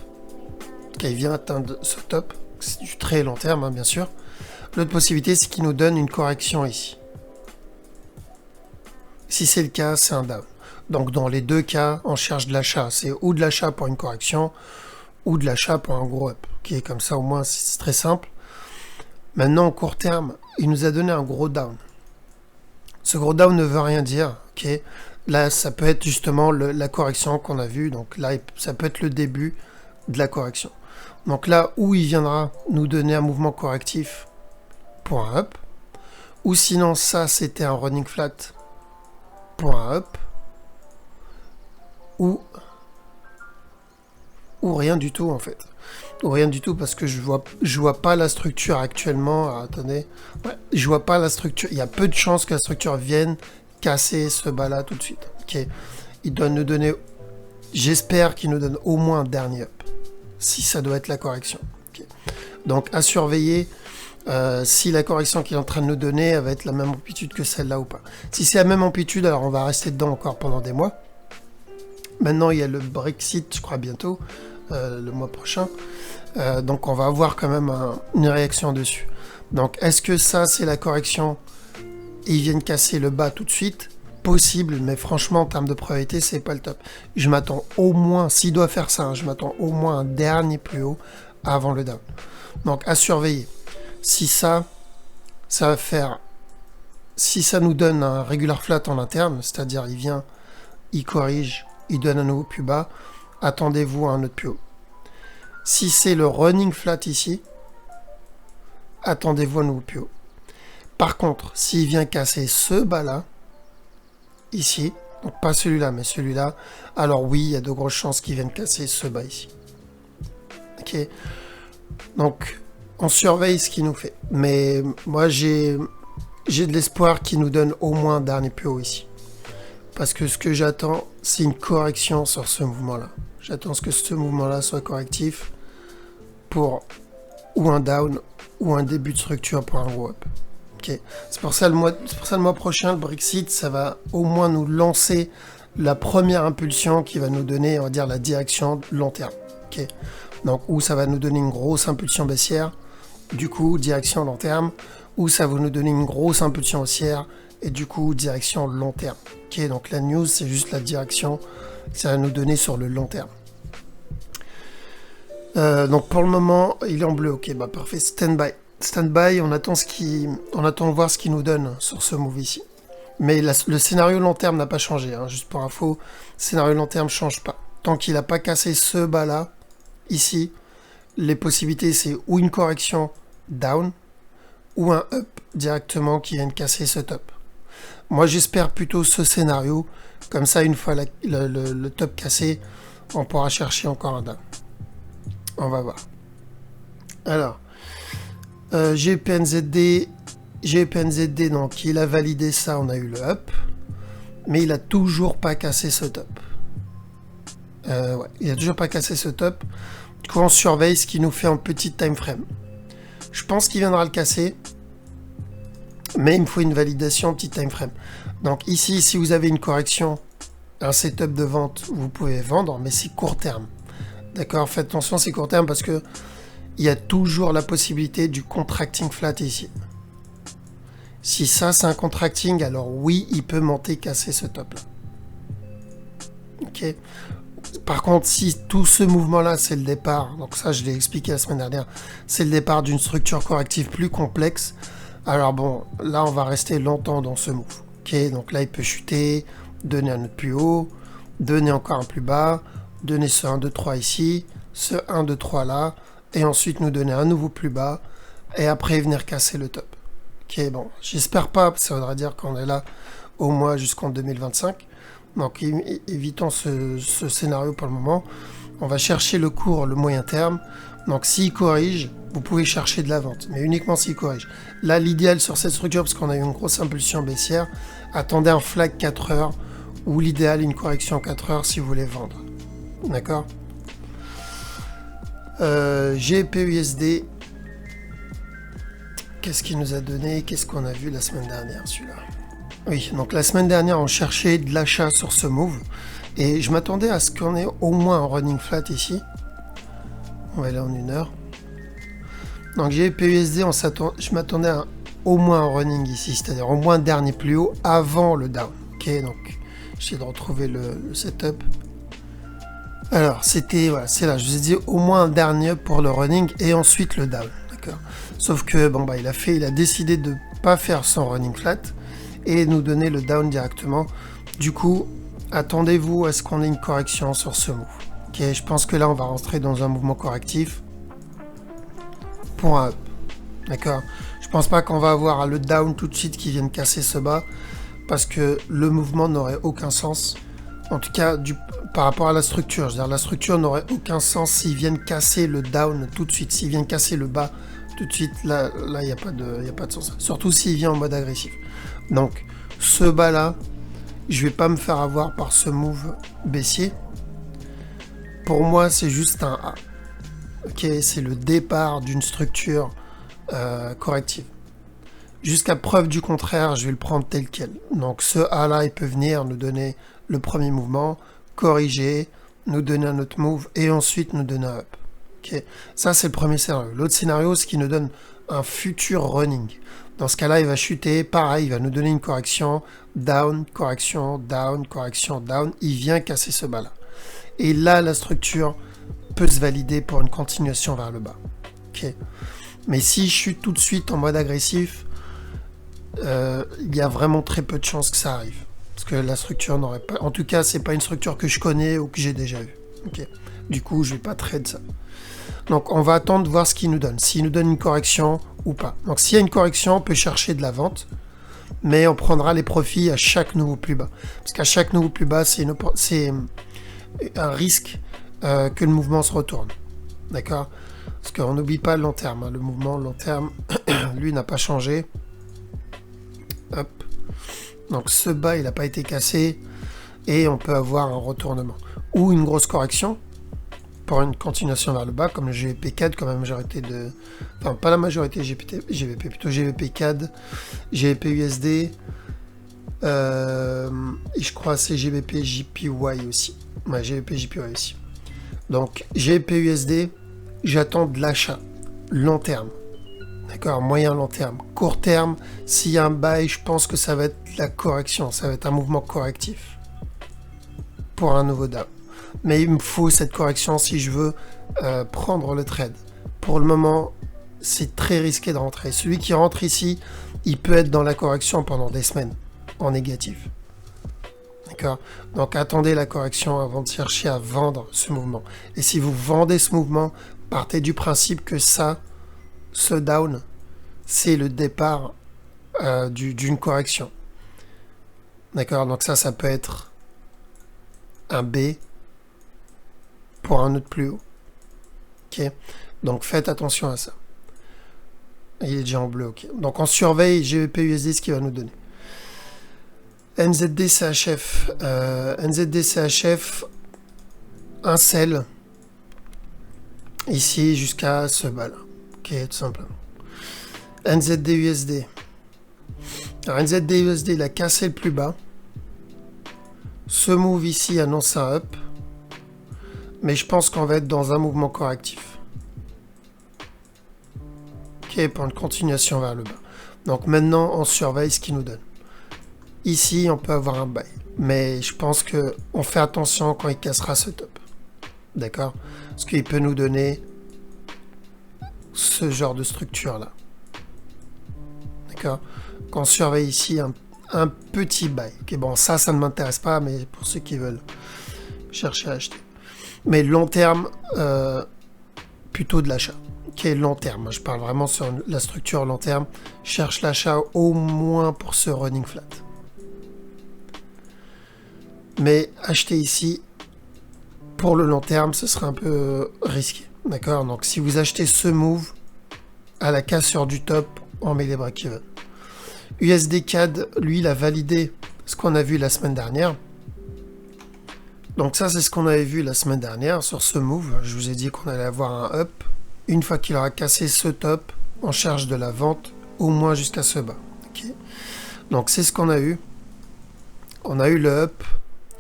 Quand il vient atteindre ce top, c'est du très long terme, hein, bien sûr. L'autre possibilité, c'est qu'il nous donne une correction ici. Si c'est le cas, c'est un down. Donc dans les deux cas, on cherche de l'achat. C'est ou de l'achat pour une correction, ou de l'achat pour un gros up. Okay, comme ça, au moins, c'est très simple. Maintenant, au court terme, il nous a donné un gros down. Ce gros down ne veut rien dire. Okay. Là, ça peut être justement la correction qu'on a vue. Donc là, ça peut être le début de la correction. Donc là, où il viendra nous donner un mouvement correctif pour un up. Ou sinon, ça, c'était un running flat pour un up. Ou rien du tout, en fait. Ou rien du tout, parce que je vois pas la structure actuellement. Alors, attendez. Ouais, je vois pas la structure. Il y a peu de chances que la structure vienne casser ce bas-là tout de suite. Ok. Il doit nous donner... J'espère qu'il nous donne au moins un dernier up. Si ça doit être la correction. Okay. Donc, à surveiller si la correction qu'il est en train de nous donner, elle va être la même amplitude que celle-là ou pas. Si c'est la même amplitude, alors on va rester dedans encore pendant des mois. Maintenant, il y a le Brexit, je crois, bientôt, le mois prochain. Donc, on va avoir quand même une réaction dessus. Donc, est-ce que ça, c'est la correction et ils viennent casser le bas tout de suite? Possible, mais franchement, en termes de probabilité, c'est pas le top. Je m'attends au moins, s'il doit faire ça, hein, je m'attends au moins un dernier plus haut avant le down. Donc, à surveiller. Si ça va faire... Si ça nous donne un regular flat en interne, c'est-à-dire il vient il corrige, il donne un nouveau plus bas, attendez-vous à un autre plus haut. Si c'est le running flat ici, attendez-vous à un nouveau plus haut. Par contre, s'il vient casser ce bas-là, ici, donc pas celui-là, mais celui-là, alors oui, il y a de grosses chances qu'il vienne casser ce bas ici. Ok. Donc, on surveille ce qu'il nous fait. Mais moi, j'ai de l'espoir qu'il nous donne au moins un dernier plus haut ici. Parce que ce que j'attends, c'est une correction sur ce mouvement-là. J'attends que ce mouvement-là soit correctif pour ou un down ou un début de structure pour un gros up. Okay. C'est pour ça le mois prochain, le Brexit, ça va au moins nous lancer la première impulsion qui va nous donner, on va dire, la direction long terme. Okay. Donc, où ça va nous donner une grosse impulsion baissière, du coup, direction long terme, ou ça va nous donner une grosse impulsion haussière, et du coup, direction long terme. Okay. Donc, la news, c'est juste la direction que ça va nous donner sur le long terme. Donc, pour le moment, il est en bleu. Ok, bah parfait, stand-by. Stand-by, on attend de voir ce qu'il nous donne sur ce move ici. Mais le scénario long terme n'a pas changé, hein, juste pour info, le scénario long terme ne change pas. Tant qu'il n'a pas cassé ce bas-là, ici, les possibilités c'est ou une correction down, ou un up directement qui vienne casser ce top. Moi j'espère plutôt ce scénario, comme ça une fois le top cassé, on pourra chercher encore un down. On va voir. Alors, GPNZD, donc il a validé ça, on a eu le up, mais il a toujours pas cassé ce top. Ouais, il a toujours pas cassé ce top. Du coup, on surveille ce qu'il nous fait en petit time frame. Je pense qu'il viendra le casser, mais il me faut une validation en petit time frame. Donc ici, si vous avez une correction, un setup de vente, vous pouvez vendre, mais c'est court terme. D'accord, faites attention, c'est court terme parce que il y a toujours la possibilité du contracting flat ici. Si ça, c'est un contracting, alors oui, il peut monter, casser ce top-là. Ok. Par contre, si tout ce mouvement-là, c'est le départ, donc ça, je l'ai expliqué la semaine dernière, c'est le départ d'une structure corrective plus complexe, alors bon, là, on va rester longtemps dans ce move. Ok, donc là, il peut chuter, donner un autre plus haut, donner encore un plus bas, donner ce 1, 2, 3 ici, ce 1, 2, 3 là, et ensuite nous donner un nouveau plus bas, et après venir casser le top. Ok, bon, j'espère pas, ça voudrait dire qu'on est là au moins jusqu'en 2025, donc évitons ce scénario pour le moment. On va chercher le court, le moyen terme, donc s'il corrige, vous pouvez chercher de la vente, mais uniquement s'il corrige. Là, l'idéal sur cette structure, parce qu'on a eu une grosse impulsion baissière, attendez un flag 4 heures, ou l'idéal, une correction 4 heures si vous voulez vendre. D'accord. GPUSD, qu'est-ce qu'il nous a donné? Qu'est-ce qu'on a vu la semaine dernière, celui-là? Oui, donc la semaine dernière, on cherchait de l'achat sur ce move, et je m'attendais à ce qu'on ait au moins un running flat ici. On va aller en 1 heure. Donc GPUSD, je m'attendais à au moins un running ici, c'est-à-dire au moins un dernier plus haut avant le down. Ok, donc j'essaie de retrouver le setup. Alors, c'était, voilà, c'est là, je vous ai dit au moins un dernier up pour le running et ensuite le down, d'accord. Sauf que, bon, bah, il a décidé de pas faire son running flat et nous donner le down directement. Du coup, attendez-vous à ce qu'on ait une correction sur ce move. Ok, je pense que là, on va rentrer dans un mouvement correctif pour un up, d'accord. Je pense pas qu'on va avoir le down tout de suite qui vienne casser ce bas parce que le mouvement n'aurait aucun sens. En tout cas, par rapport à la structure, je veux dire, la structure n'aurait aucun sens s'ils viennent casser le down tout de suite, s'ils viennent casser le bas tout de suite, là, il n'y a pas de sens. Surtout s'il vient en mode agressif. Donc, ce bas-là, je vais pas me faire avoir par ce move baissier. Pour moi, c'est juste un A. Ok, c'est le départ d'une structure corrective. Jusqu'à preuve du contraire, je vais le prendre tel quel. Donc, ce A-là, il peut venir nous donner le premier mouvement, corriger, nous donner un autre move et ensuite nous donner un up. Okay. Ça, c'est le premier scénario. L'autre scénario, c'est qu'il nous donne un futur running. Dans ce cas-là, il va chuter, pareil, il va nous donner une correction, down, correction, down, correction, down. Il vient casser ce bas-là. Et là, la structure peut se valider pour une continuation vers le bas. Okay. Mais si je chute tout de suite en mode agressif, il y a vraiment très peu de chances que ça arrive. Parce que la structure n'aurait pas... En tout cas, c'est pas une structure que je connais ou que j'ai déjà vue. Ok. Du coup, je vais pas trade ça. Donc, on va attendre de voir ce qu'il nous donne. S'il nous donne une correction ou pas. Donc, s'il y a une correction, on peut chercher de la vente. Mais on prendra les profits à chaque nouveau plus bas. Parce qu'à chaque nouveau plus bas, c'est un risque que le mouvement se retourne. D'accord? Parce qu'on n'oublie pas le long terme. Hein. Le mouvement long terme, lui, n'a pas changé. Hop. Donc ce bas, il n'a pas été cassé. Et on peut avoir un retournement. Ou une grosse correction pour une continuation vers le bas, comme le GVP CAD, comme la majorité de... Enfin, pas la majorité GVP, plutôt GVP CAD, GVP USD, et je crois c'est GVP JPY aussi. Ouais, GVP JPY aussi. Donc, GVP USD, j'attends de l'achat. Long terme. D'accord, moyen long terme. Court terme, s'il y a un buy, je pense que ça va être la correction. Ça va être un mouvement correctif. Pour un nouveau down. Mais il me faut cette correction si je veux prendre le trade. Pour le moment, c'est très risqué de rentrer. Celui qui rentre ici, il peut être dans la correction pendant des semaines, en négatif. D'accord? Donc attendez la correction avant de chercher à vendre ce mouvement. Et si vous vendez ce mouvement, partez du principe que ça, ce down, c'est le départ d'une correction. D'accord? Donc ça peut être un B pour un autre plus haut. Ok, donc faites attention à ça. Il est déjà en bleu, ok. Donc on surveille GBP USD ce qu'il va nous donner. NZD CHF. NZD CHF, un sell. Ici jusqu'à ce bas là. Ok, tout simplement. NZD USD. Alors NZD USD, il a cassé le plus bas. Ce move ici annonce un up. Mais je pense qu'on va être dans un mouvement correctif. Ok, pour une continuation vers le bas. Donc maintenant, on surveille ce qu'il nous donne. Ici, on peut avoir un buy. Mais je pense qu'on fait attention quand il cassera ce top. D'accord? Parce qu'il peut nous donner ce genre de structure-là. D'accord? Qu'on surveille ici un petit buy. Ok, bon, ça ne m'intéresse pas, mais pour ceux qui veulent chercher à acheter. Mais long terme, plutôt de l'achat. Qui est long terme. Je parle vraiment sur la structure long terme. Cherche l'achat au moins pour ce running flat. Mais acheter ici, pour le long terme, ce serait un peu risqué. D'accord? Donc si vous achetez ce move, à la cassure du top, on met les break-even. USD CAD, lui, il a validé ce qu'on a vu la semaine dernière. Donc ça, c'est ce qu'on avait vu la semaine dernière sur ce move. Je vous ai dit qu'on allait avoir un up. Une fois qu'il aura cassé ce top, on cherche de la vente au moins jusqu'à ce bas. Okay. Donc c'est ce qu'on a eu. On a eu le up,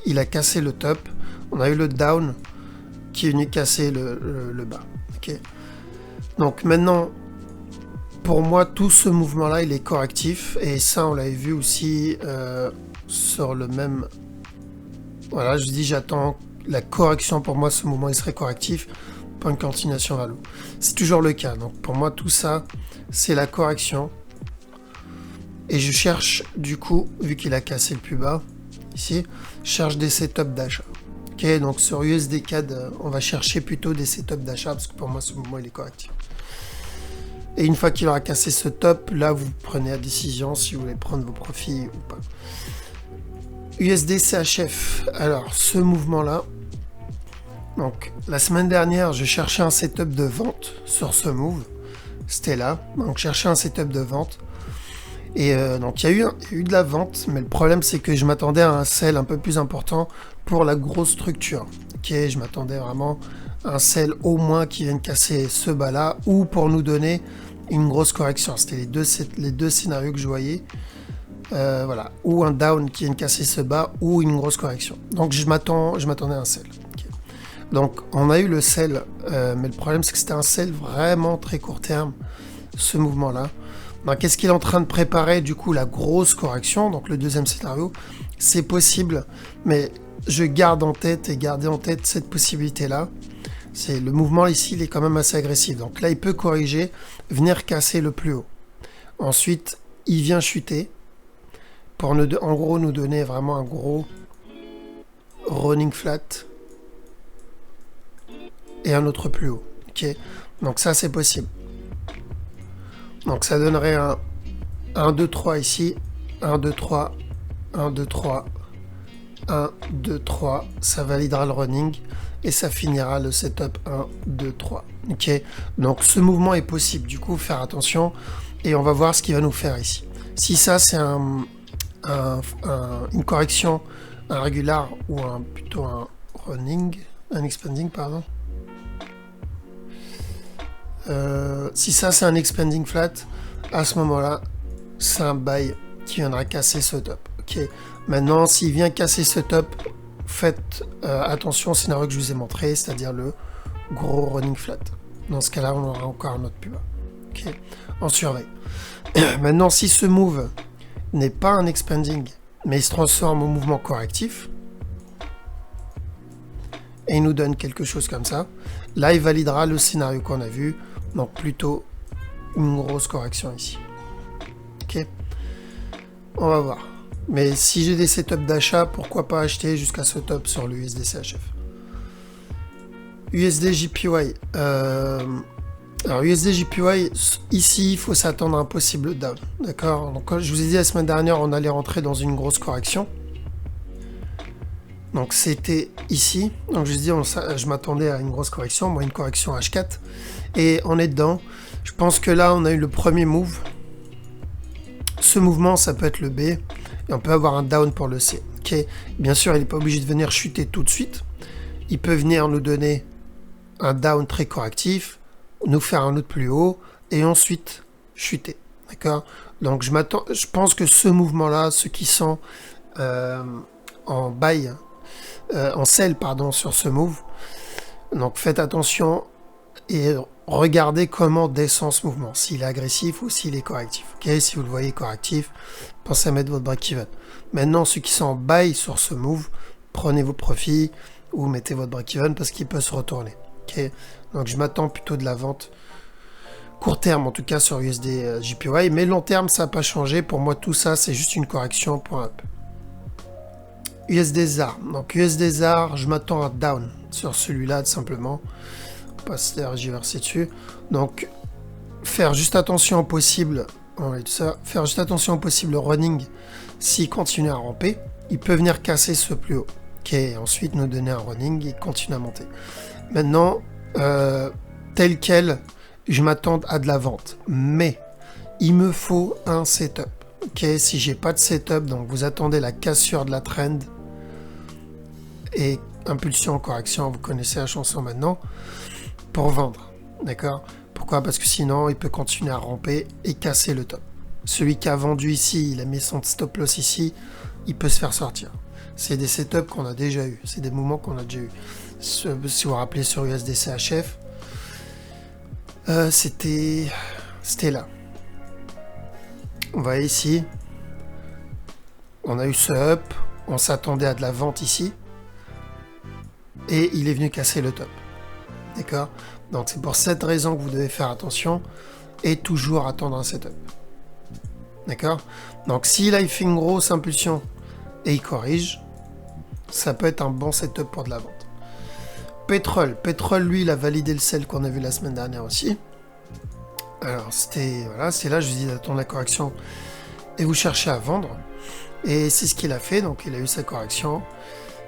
il a cassé le top. On a eu le down qui est venu casser le bas. Okay. Donc maintenant, pour moi, tout ce mouvement-là, il est correctif. Et ça, on l'avait vu aussi sur le même... Voilà, je dis j'attends la correction. Pour moi, ce mouvement, il serait correctif pour une continuation vers le haut. C'est toujours le cas. Donc pour moi, tout ça, c'est la correction. Et je cherche, du coup, vu qu'il a cassé le plus bas, ici, je cherche des setups d'achat. Ok, donc sur USD CAD, on va chercher plutôt des setups d'achat, parce que pour moi, ce mouvement, il est correctif. Et une fois qu'il aura cassé ce top, là, vous prenez la décision si vous voulez prendre vos profits ou pas. USD CHF. Alors, ce mouvement-là, donc la semaine dernière, je cherchais un setup de vente sur ce move. C'était là. Donc, je cherchais un setup de vente. Et donc, il y a eu de la vente, mais le problème, c'est que je m'attendais à un sell un peu plus important pour la grosse structure. Ok, je m'attendais vraiment à un sell au moins qui vienne casser ce bas-là ou pour nous donner une grosse correction. C'était les deux scénarios que je voyais. Voilà, ou un down qui vienne casser ce bas ou une grosse correction. Donc je m'attendais à un sell. Okay. Donc on a eu le sell, mais le problème c'est que c'était un sell vraiment très court terme, ce mouvement-là. Donc qu'est-ce qu'il est en train de préparer du coup la grosse correction, donc le deuxième scénario, c'est possible, mais je garde en tête et garder en tête cette possibilité-là. C'est le mouvement ici, il est quand même assez agressif. Donc là, il peut corriger, venir casser le plus haut. Ensuite, il vient chuter pour nous, en gros nous donner vraiment un gros running flat et un autre plus haut. Ok, donc ça c'est possible. Donc ça donnerait un 1, 2, 3 ici, 1, 2, 3, 1, 2, 3, 1, 2, 3, ça validera le running et ça finira le setup 1, 2, 3. Ok, donc ce mouvement est possible, du coup faire attention et on va voir ce qu'il va nous faire ici. Si ça c'est une correction, un régular ou plutôt un running, un expanding pardon. Si ça c'est un expanding flat, à ce moment-là, c'est un buy qui viendra casser ce top. Ok. Maintenant, s'il vient casser ce top, faites attention au scénario que je vous ai montré, c'est-à-dire le gros running flat. Dans ce cas-là, on aura encore un autre plus bas. Ok. On surveille. Maintenant, si ce move n'est pas un expanding, mais il se transforme en mouvement correctif, et il nous donne quelque chose comme ça, là, il validera le scénario qu'on a vu, donc plutôt une grosse correction ici. Ok. On va voir. Mais si j'ai des setups d'achat, pourquoi pas acheter jusqu'à ce top sur le USD-CHF. USD-JPY. Alors USD-JPY, ici, il faut s'attendre à un possible down. D'accord. Donc comme je vous ai dit la semaine dernière, on allait rentrer dans une grosse correction. Donc c'était ici. Donc je vous ai dit, je m'attendais à une grosse correction, moi une correction H4. Et on est dedans. Je pense que là, on a eu le premier move. Ce mouvement, ça peut être le B. Et on peut avoir un down pour le C. Okay. Bien sûr, il n'est pas obligé de venir chuter tout de suite. Il peut venir nous donner un down très correctif, nous faire un autre plus haut, et ensuite chuter. D'accord. Donc je pense que ce mouvement-là, ceux qui sont en buy, en sell, pardon, sur ce move, donc faites attention et regardez comment descend ce mouvement, s'il est agressif ou s'il est correctif. Okay. Si vous le voyez correctif, pensez à mettre votre break-even. Maintenant, ceux qui sont en buy sur ce move, prenez vos profits ou mettez votre break-even parce qu'il peut se retourner. Okay. Donc je m'attends plutôt de la vente court terme, en tout cas sur USD JPY, mais long terme, ça n'a pas changé. Pour moi, tout ça, c'est juste une correction pour un peu. USD ZAR. Donc USD ZAR, je m'attends à down sur celui-là, tout simplement. J'y vais dessus. Donc faire juste attention au possible, faire juste attention au possible running s'il continue à ramper, il peut venir casser ce plus haut, qui ensuite nous donner un running et continuer à monter. Maintenant, tel quel, je m'attends à de la vente, mais il me faut un setup. Okay, si j'ai pas de setup, donc vous attendez la cassure de la trend et impulsion en correction, vous connaissez la chanson maintenant, pour vendre, d'accord? Pourquoi? Parce que sinon, il peut continuer à ramper et casser le top. Celui qui a vendu ici, il a mis son stop loss ici, il peut se faire sortir. C'est des setups qu'on a déjà eu, c'est des mouvements qu'on a déjà eu. Si vous vous rappelez sur USD-CHF, c'était là. On va ici, on a eu ce up, on s'attendait à de la vente ici, et il est venu casser le top. D'accord? Donc c'est pour cette raison que vous devez faire attention et toujours attendre un setup. D'accord? Donc si là il fait une grosse impulsion et il corrige, ça peut être un bon setup pour de la vente. Pétrole, lui il a validé le sell qu'on a vu la semaine dernière aussi. Alors c'était voilà, c'est là je vous dis d'attendre la correction et vous cherchez à vendre. Et c'est ce qu'il a fait, donc il a eu sa correction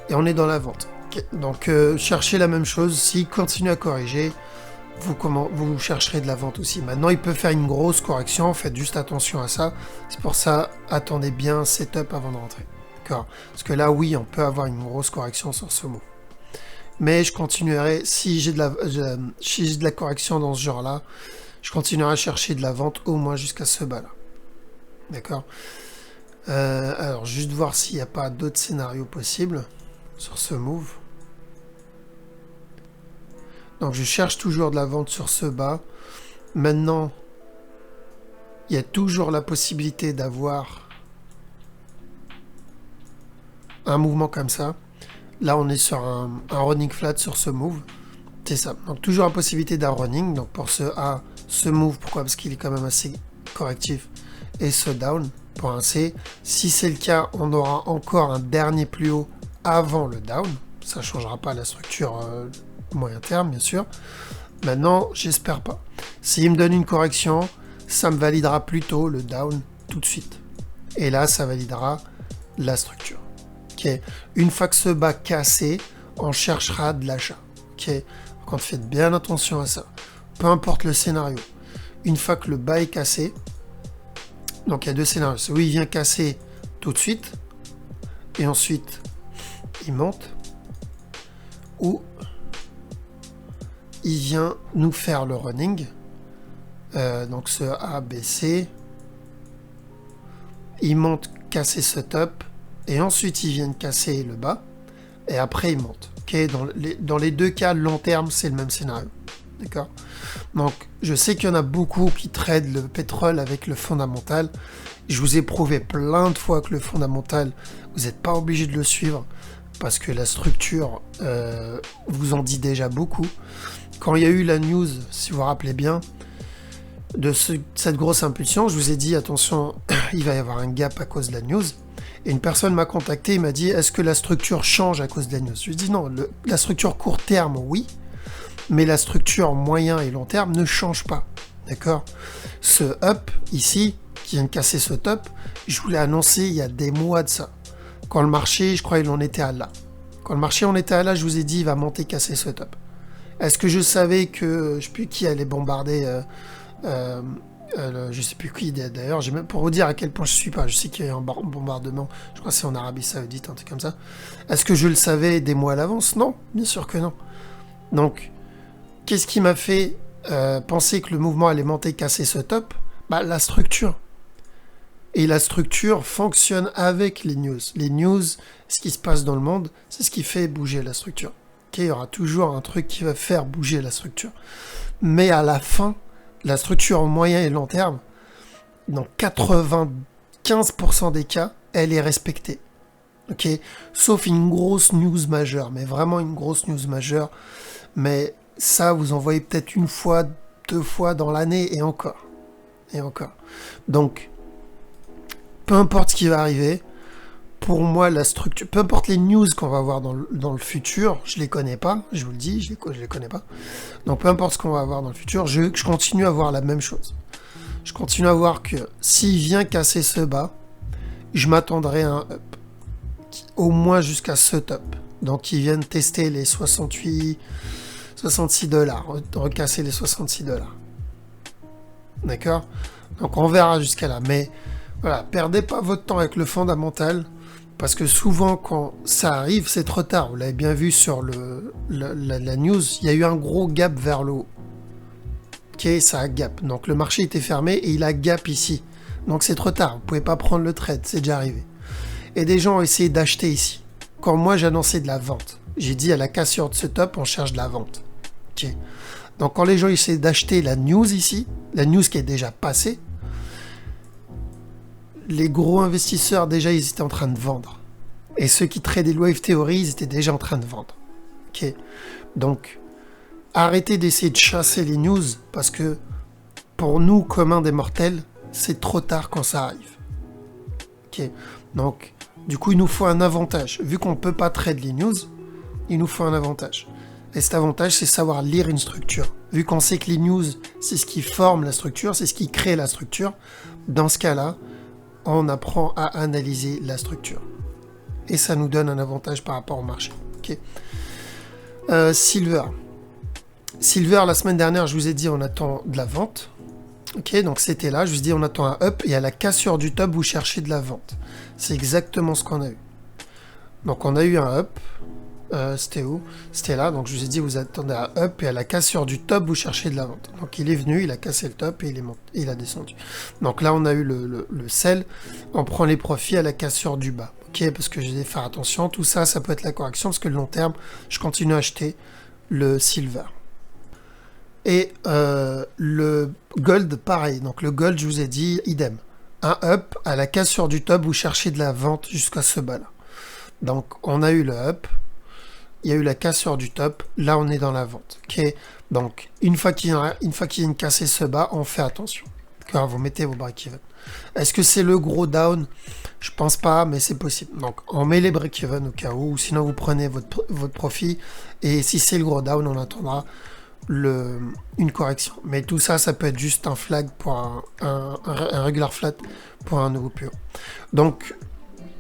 et on est dans la vente. Okay. Donc cherchez la même chose, s'il continue à corriger, vous chercherez de la vente aussi. Maintenant il peut faire une grosse correction, faites juste attention à ça. C'est pour ça, attendez bien un setup avant de rentrer. D'accord? Parce que là oui, on peut avoir une grosse correction sur ce mot. Mais je continuerai, si j'ai de la correction dans ce genre-là, je continuerai à chercher de la vente au moins jusqu'à ce bas-là. D'accord? Alors, juste voir s'il n'y a pas d'autres scénarios possibles sur ce move. Donc, je cherche toujours de la vente sur ce bas. Maintenant, il y a toujours la possibilité d'avoir un mouvement comme ça. Là, on est sur un running flat sur ce move. C'est ça. Donc, toujours la possibilité d'un running. Donc, pour ce A, ce move, pourquoi? Parce qu'il est quand même assez correctif. Et ce down. pour un C. Si c'est le cas, on aura encore un dernier plus haut avant le down. Ça ne changera pas la structure moyen terme, bien sûr. Maintenant, j'espère pas. S'il me donne une correction, ça me validera plutôt le down tout de suite. Et là, ça validera la structure. Okay. Une fois que ce bas cassé, on cherchera de l'achat. Okay. Donc, faites bien attention à ça. Peu importe le scénario. Une fois que le bas est cassé, donc il y a deux scénarios. C'est où il vient casser tout de suite, et ensuite il monte, ou il vient nous faire le running. Donc ce A, B, C, il monte casser ce top, et ensuite il vient casser le bas, et après il monte. Okay, dans les deux cas, long terme, c'est le même scénario. D'accord? Donc, je sais qu'il y en a beaucoup qui tradent le pétrole avec le fondamental. Je vous ai prouvé plein de fois que le fondamental, vous n'êtes pas obligé de le suivre parce que la structure vous en dit déjà beaucoup. Quand il y a eu la news, si vous vous rappelez bien, de cette grosse impulsion, je vous ai dit, attention, il va y avoir un gap à cause de la news. Et une personne m'a contacté et m'a dit, est-ce que la structure change à cause de la news? Je lui ai dit non, la structure court terme, oui, mais la structure moyen et long terme ne change pas. D'accord? Ce up, ici, qui vient de casser ce top, je vous l'ai annoncé il y a des mois de ça. Quand le marché, je crois, il en était à là. Quand le marché en était à là, je vous ai dit, il va monter, casser ce top. Est-ce que je savais que, je ne sais plus qui allait bombarder... je sais plus qui d'ailleurs, j'ai même pour vous dire à quel point je suis pas, je sais qu'il y a un bombardement, je crois que c'est en Arabie Saoudite, un truc comme ça. Est-ce que je le savais des mois à l'avance? Non, bien sûr que non. Donc, qu'est-ce qui m'a fait penser que le mouvement allait monter, casser ce top? Bah, la structure. Et la structure fonctionne avec les news. Les news, ce qui se passe dans le monde, c'est ce qui fait bouger la structure. Okay, il y aura toujours un truc qui va faire bouger la structure. Mais à la fin, la structure au moyen et long terme, dans 95% des cas, elle est respectée. Okay, sauf une grosse news majeure, mais vraiment une grosse news majeure. Mais ça, vous en voyez peut-être une fois, deux fois dans l'année, et encore. Et encore. Donc, peu importe ce qui va arriver, pour moi, la structure, peu importe les news qu'on va avoir dans le futur, je les connais pas, je vous le dis, je les connais pas. Donc peu importe ce qu'on va avoir dans le futur, je continue à voir la même chose. Je continue à voir que s'il vient casser ce bas, je m'attendrai à un up. Au moins jusqu'à ce top. Donc ils viennent tester les 66 dollars, recasser les 66 dollars. D'accord? Donc on verra jusqu'à là. Mais voilà, perdez pas votre temps avec le fondamental. Parce que souvent, quand ça arrive, c'est trop tard. Vous l'avez bien vu sur la news, il y a eu un gros gap vers le haut. Ok, ça a gap. Donc le marché était fermé et il a gap ici. Donc c'est trop tard. Vous ne pouvez pas prendre le trade, c'est déjà arrivé. Et des gens ont essayé d'acheter ici. Quand moi j'annonçais de la vente, j'ai dit à la cassure de ce top, on cherche de la vente. Ok. Donc quand les gens essaient d'acheter la news ici, la news qui est déjà passée, les gros investisseurs, déjà, ils étaient en train de vendre. Et ceux qui tradaient le Wave Theory, ils étaient déjà en train de vendre. Ok. Donc, arrêtez d'essayer de chasser les news, parce que pour nous, communs des mortels, c'est trop tard quand ça arrive. Ok. Donc, du coup, il nous faut un avantage. Vu qu'on ne peut pas trade les news, il nous faut un avantage. Et cet avantage, c'est savoir lire une structure. Vu qu'on sait que les news, c'est ce qui forme la structure, c'est ce qui crée la structure, dans ce cas-là, on apprend à analyser la structure. Et ça nous donne un avantage par rapport au marché. Okay. Silver. Silver, la semaine dernière, je vous ai dit, on attend de la vente. Ok, donc c'était là, je vous ai dit, on attend un up, et à la cassure du top, vous cherchez de la vente. C'est exactement ce qu'on a eu. Donc on a eu un up. C'était où? C'était là, donc je vous ai dit, vous attendez un up, et à la cassure du top, vous cherchez de la vente. Donc il est venu, il a cassé le top, et il a descendu. Donc là, on a eu le sell, on prend les profits à la cassure du bas. Ok, parce que j'ai dit faire attention, tout ça, ça peut être la correction, parce que le long terme, je continue à acheter le silver. Et le gold, pareil. Donc le gold, je vous ai dit, idem. Un up, à la cassure du top, vous cherchez de la vente jusqu'à ce bas-là. Donc on a eu le up, il y a eu la cassure du top, là on est dans la vente. Ok, donc une fois qu'il vient casser ce bas, on fait attention. D'accord, vous mettez vos break-even. Est-ce que c'est le gros down? Je pense pas, mais c'est possible. Donc, on met les break-even au cas où, ou sinon vous prenez votre profit, et si c'est le gros down, on attendra une correction. Mais tout ça, ça peut être juste un flag pour un regular flat pour un nouveau PO. Donc,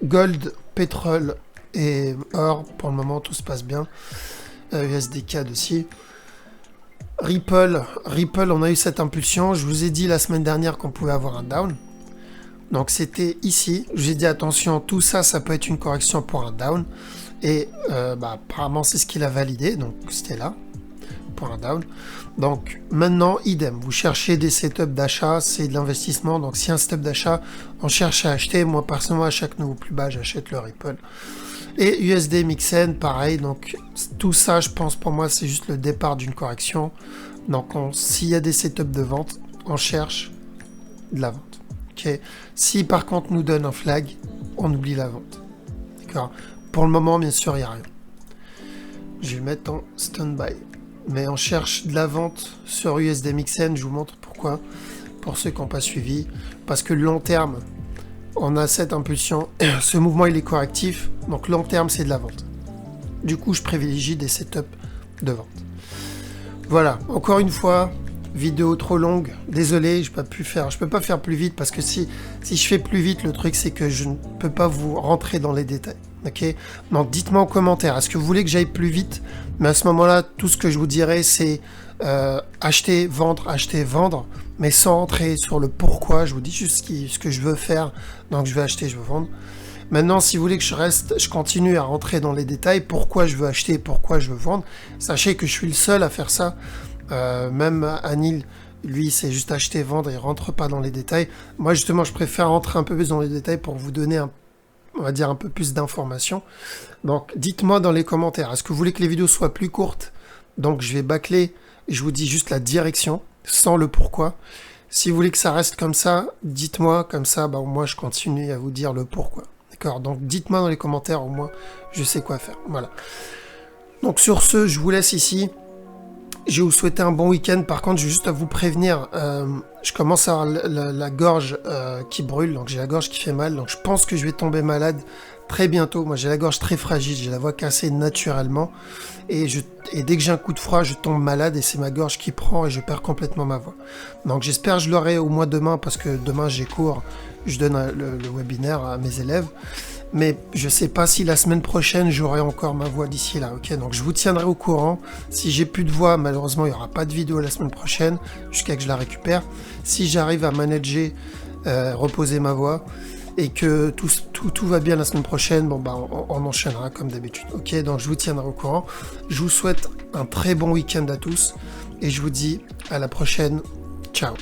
gold, pétrole et or, pour le moment, tout se passe bien. USD-CAD aussi. Ripple, on a eu cette impulsion. Je vous ai dit la semaine dernière qu'on pouvait avoir un down. Donc c'était ici. J'ai dit attention, tout ça, ça peut être une correction pour un down. Et apparemment, c'est ce qu'il a validé. Donc c'était là, pour un down. Donc maintenant, idem. Vous cherchez des setups d'achat, c'est de l'investissement. Donc si un setup d'achat, on cherche à acheter. Moi, personnellement, à chaque nouveau plus bas, j'achète le Ripple. Et USD Mixen, pareil, donc tout ça, je pense, pour moi, c'est juste le départ d'une correction. Donc, s'il y a des setups de vente, on cherche de la vente. Okay. Si, par contre, nous donne un flag, on oublie la vente. D'accord. Pour le moment, bien sûr, il n'y a rien. Je vais le mettre en stand-by. Mais on cherche de la vente sur USD Mixen, je vous montre pourquoi. Pour ceux qui n'ont pas suivi. Parce que long terme, on a cette impulsion, ce mouvement il est correctif, donc long terme c'est de la vente. Du coup je privilégie des setups de vente. Voilà, encore une fois, vidéo trop longue, désolé, je peux pas faire plus vite parce que si je fais plus vite, le truc c'est que je ne peux pas vous rentrer dans les détails. Ok, donc dites-moi en commentaire, est-ce que vous voulez que j'aille plus vite? Mais à ce moment-là, tout ce que je vous dirai c'est acheter, vendre, mais sans entrer sur le pourquoi. Je vous dis juste ce que je veux faire, donc je veux acheter, je veux vendre. Maintenant, si vous voulez que je continue à rentrer dans les détails, pourquoi je veux acheter, pourquoi je veux vendre, sachez que je suis le seul à faire ça. Même Anil, lui, c'est juste acheter, vendre, il rentre pas dans les détails. Moi, justement, je préfère rentrer un peu plus dans les détails pour vous donner on va dire un peu plus d'informations. Donc, dites-moi dans les commentaires, est-ce que vous voulez que les vidéos soient plus courtes? Donc, je vais bâcler, je vous dis juste la direction, sans le pourquoi. Si vous voulez que ça reste comme ça, dites-moi, comme ça, moi, je continue à vous dire le pourquoi. D'accord? Donc, dites-moi dans les commentaires, au moins, je sais quoi faire. Voilà. Donc, sur ce, je vous laisse ici. Je vais vous souhaiter un bon week-end. Par contre, je vais juste à vous prévenir, je commence à avoir la gorge qui brûle, donc j'ai la gorge qui fait mal, donc je pense que je vais tomber malade très bientôt. Moi, j'ai la gorge très fragile, j'ai la voix cassée naturellement, et dès que j'ai un coup de froid, je tombe malade, et c'est ma gorge qui prend, et je perds complètement ma voix. Donc j'espère que je l'aurai au moins demain, parce que demain j'ai cours, je donne le webinaire à mes élèves. Mais je sais pas si la semaine prochaine j'aurai encore ma voix d'ici là, ok? Donc je vous tiendrai au courant. Si j'ai plus de voix, malheureusement il n'y aura pas de vidéo la semaine prochaine, jusqu'à que je la récupère. Si j'arrive à manager, reposer ma voix, et que tout va bien la semaine prochaine, on enchaînera comme d'habitude, ok? Donc je vous tiendrai au courant. Je vous souhaite un très bon week-end à tous, et je vous dis à la prochaine. Ciao!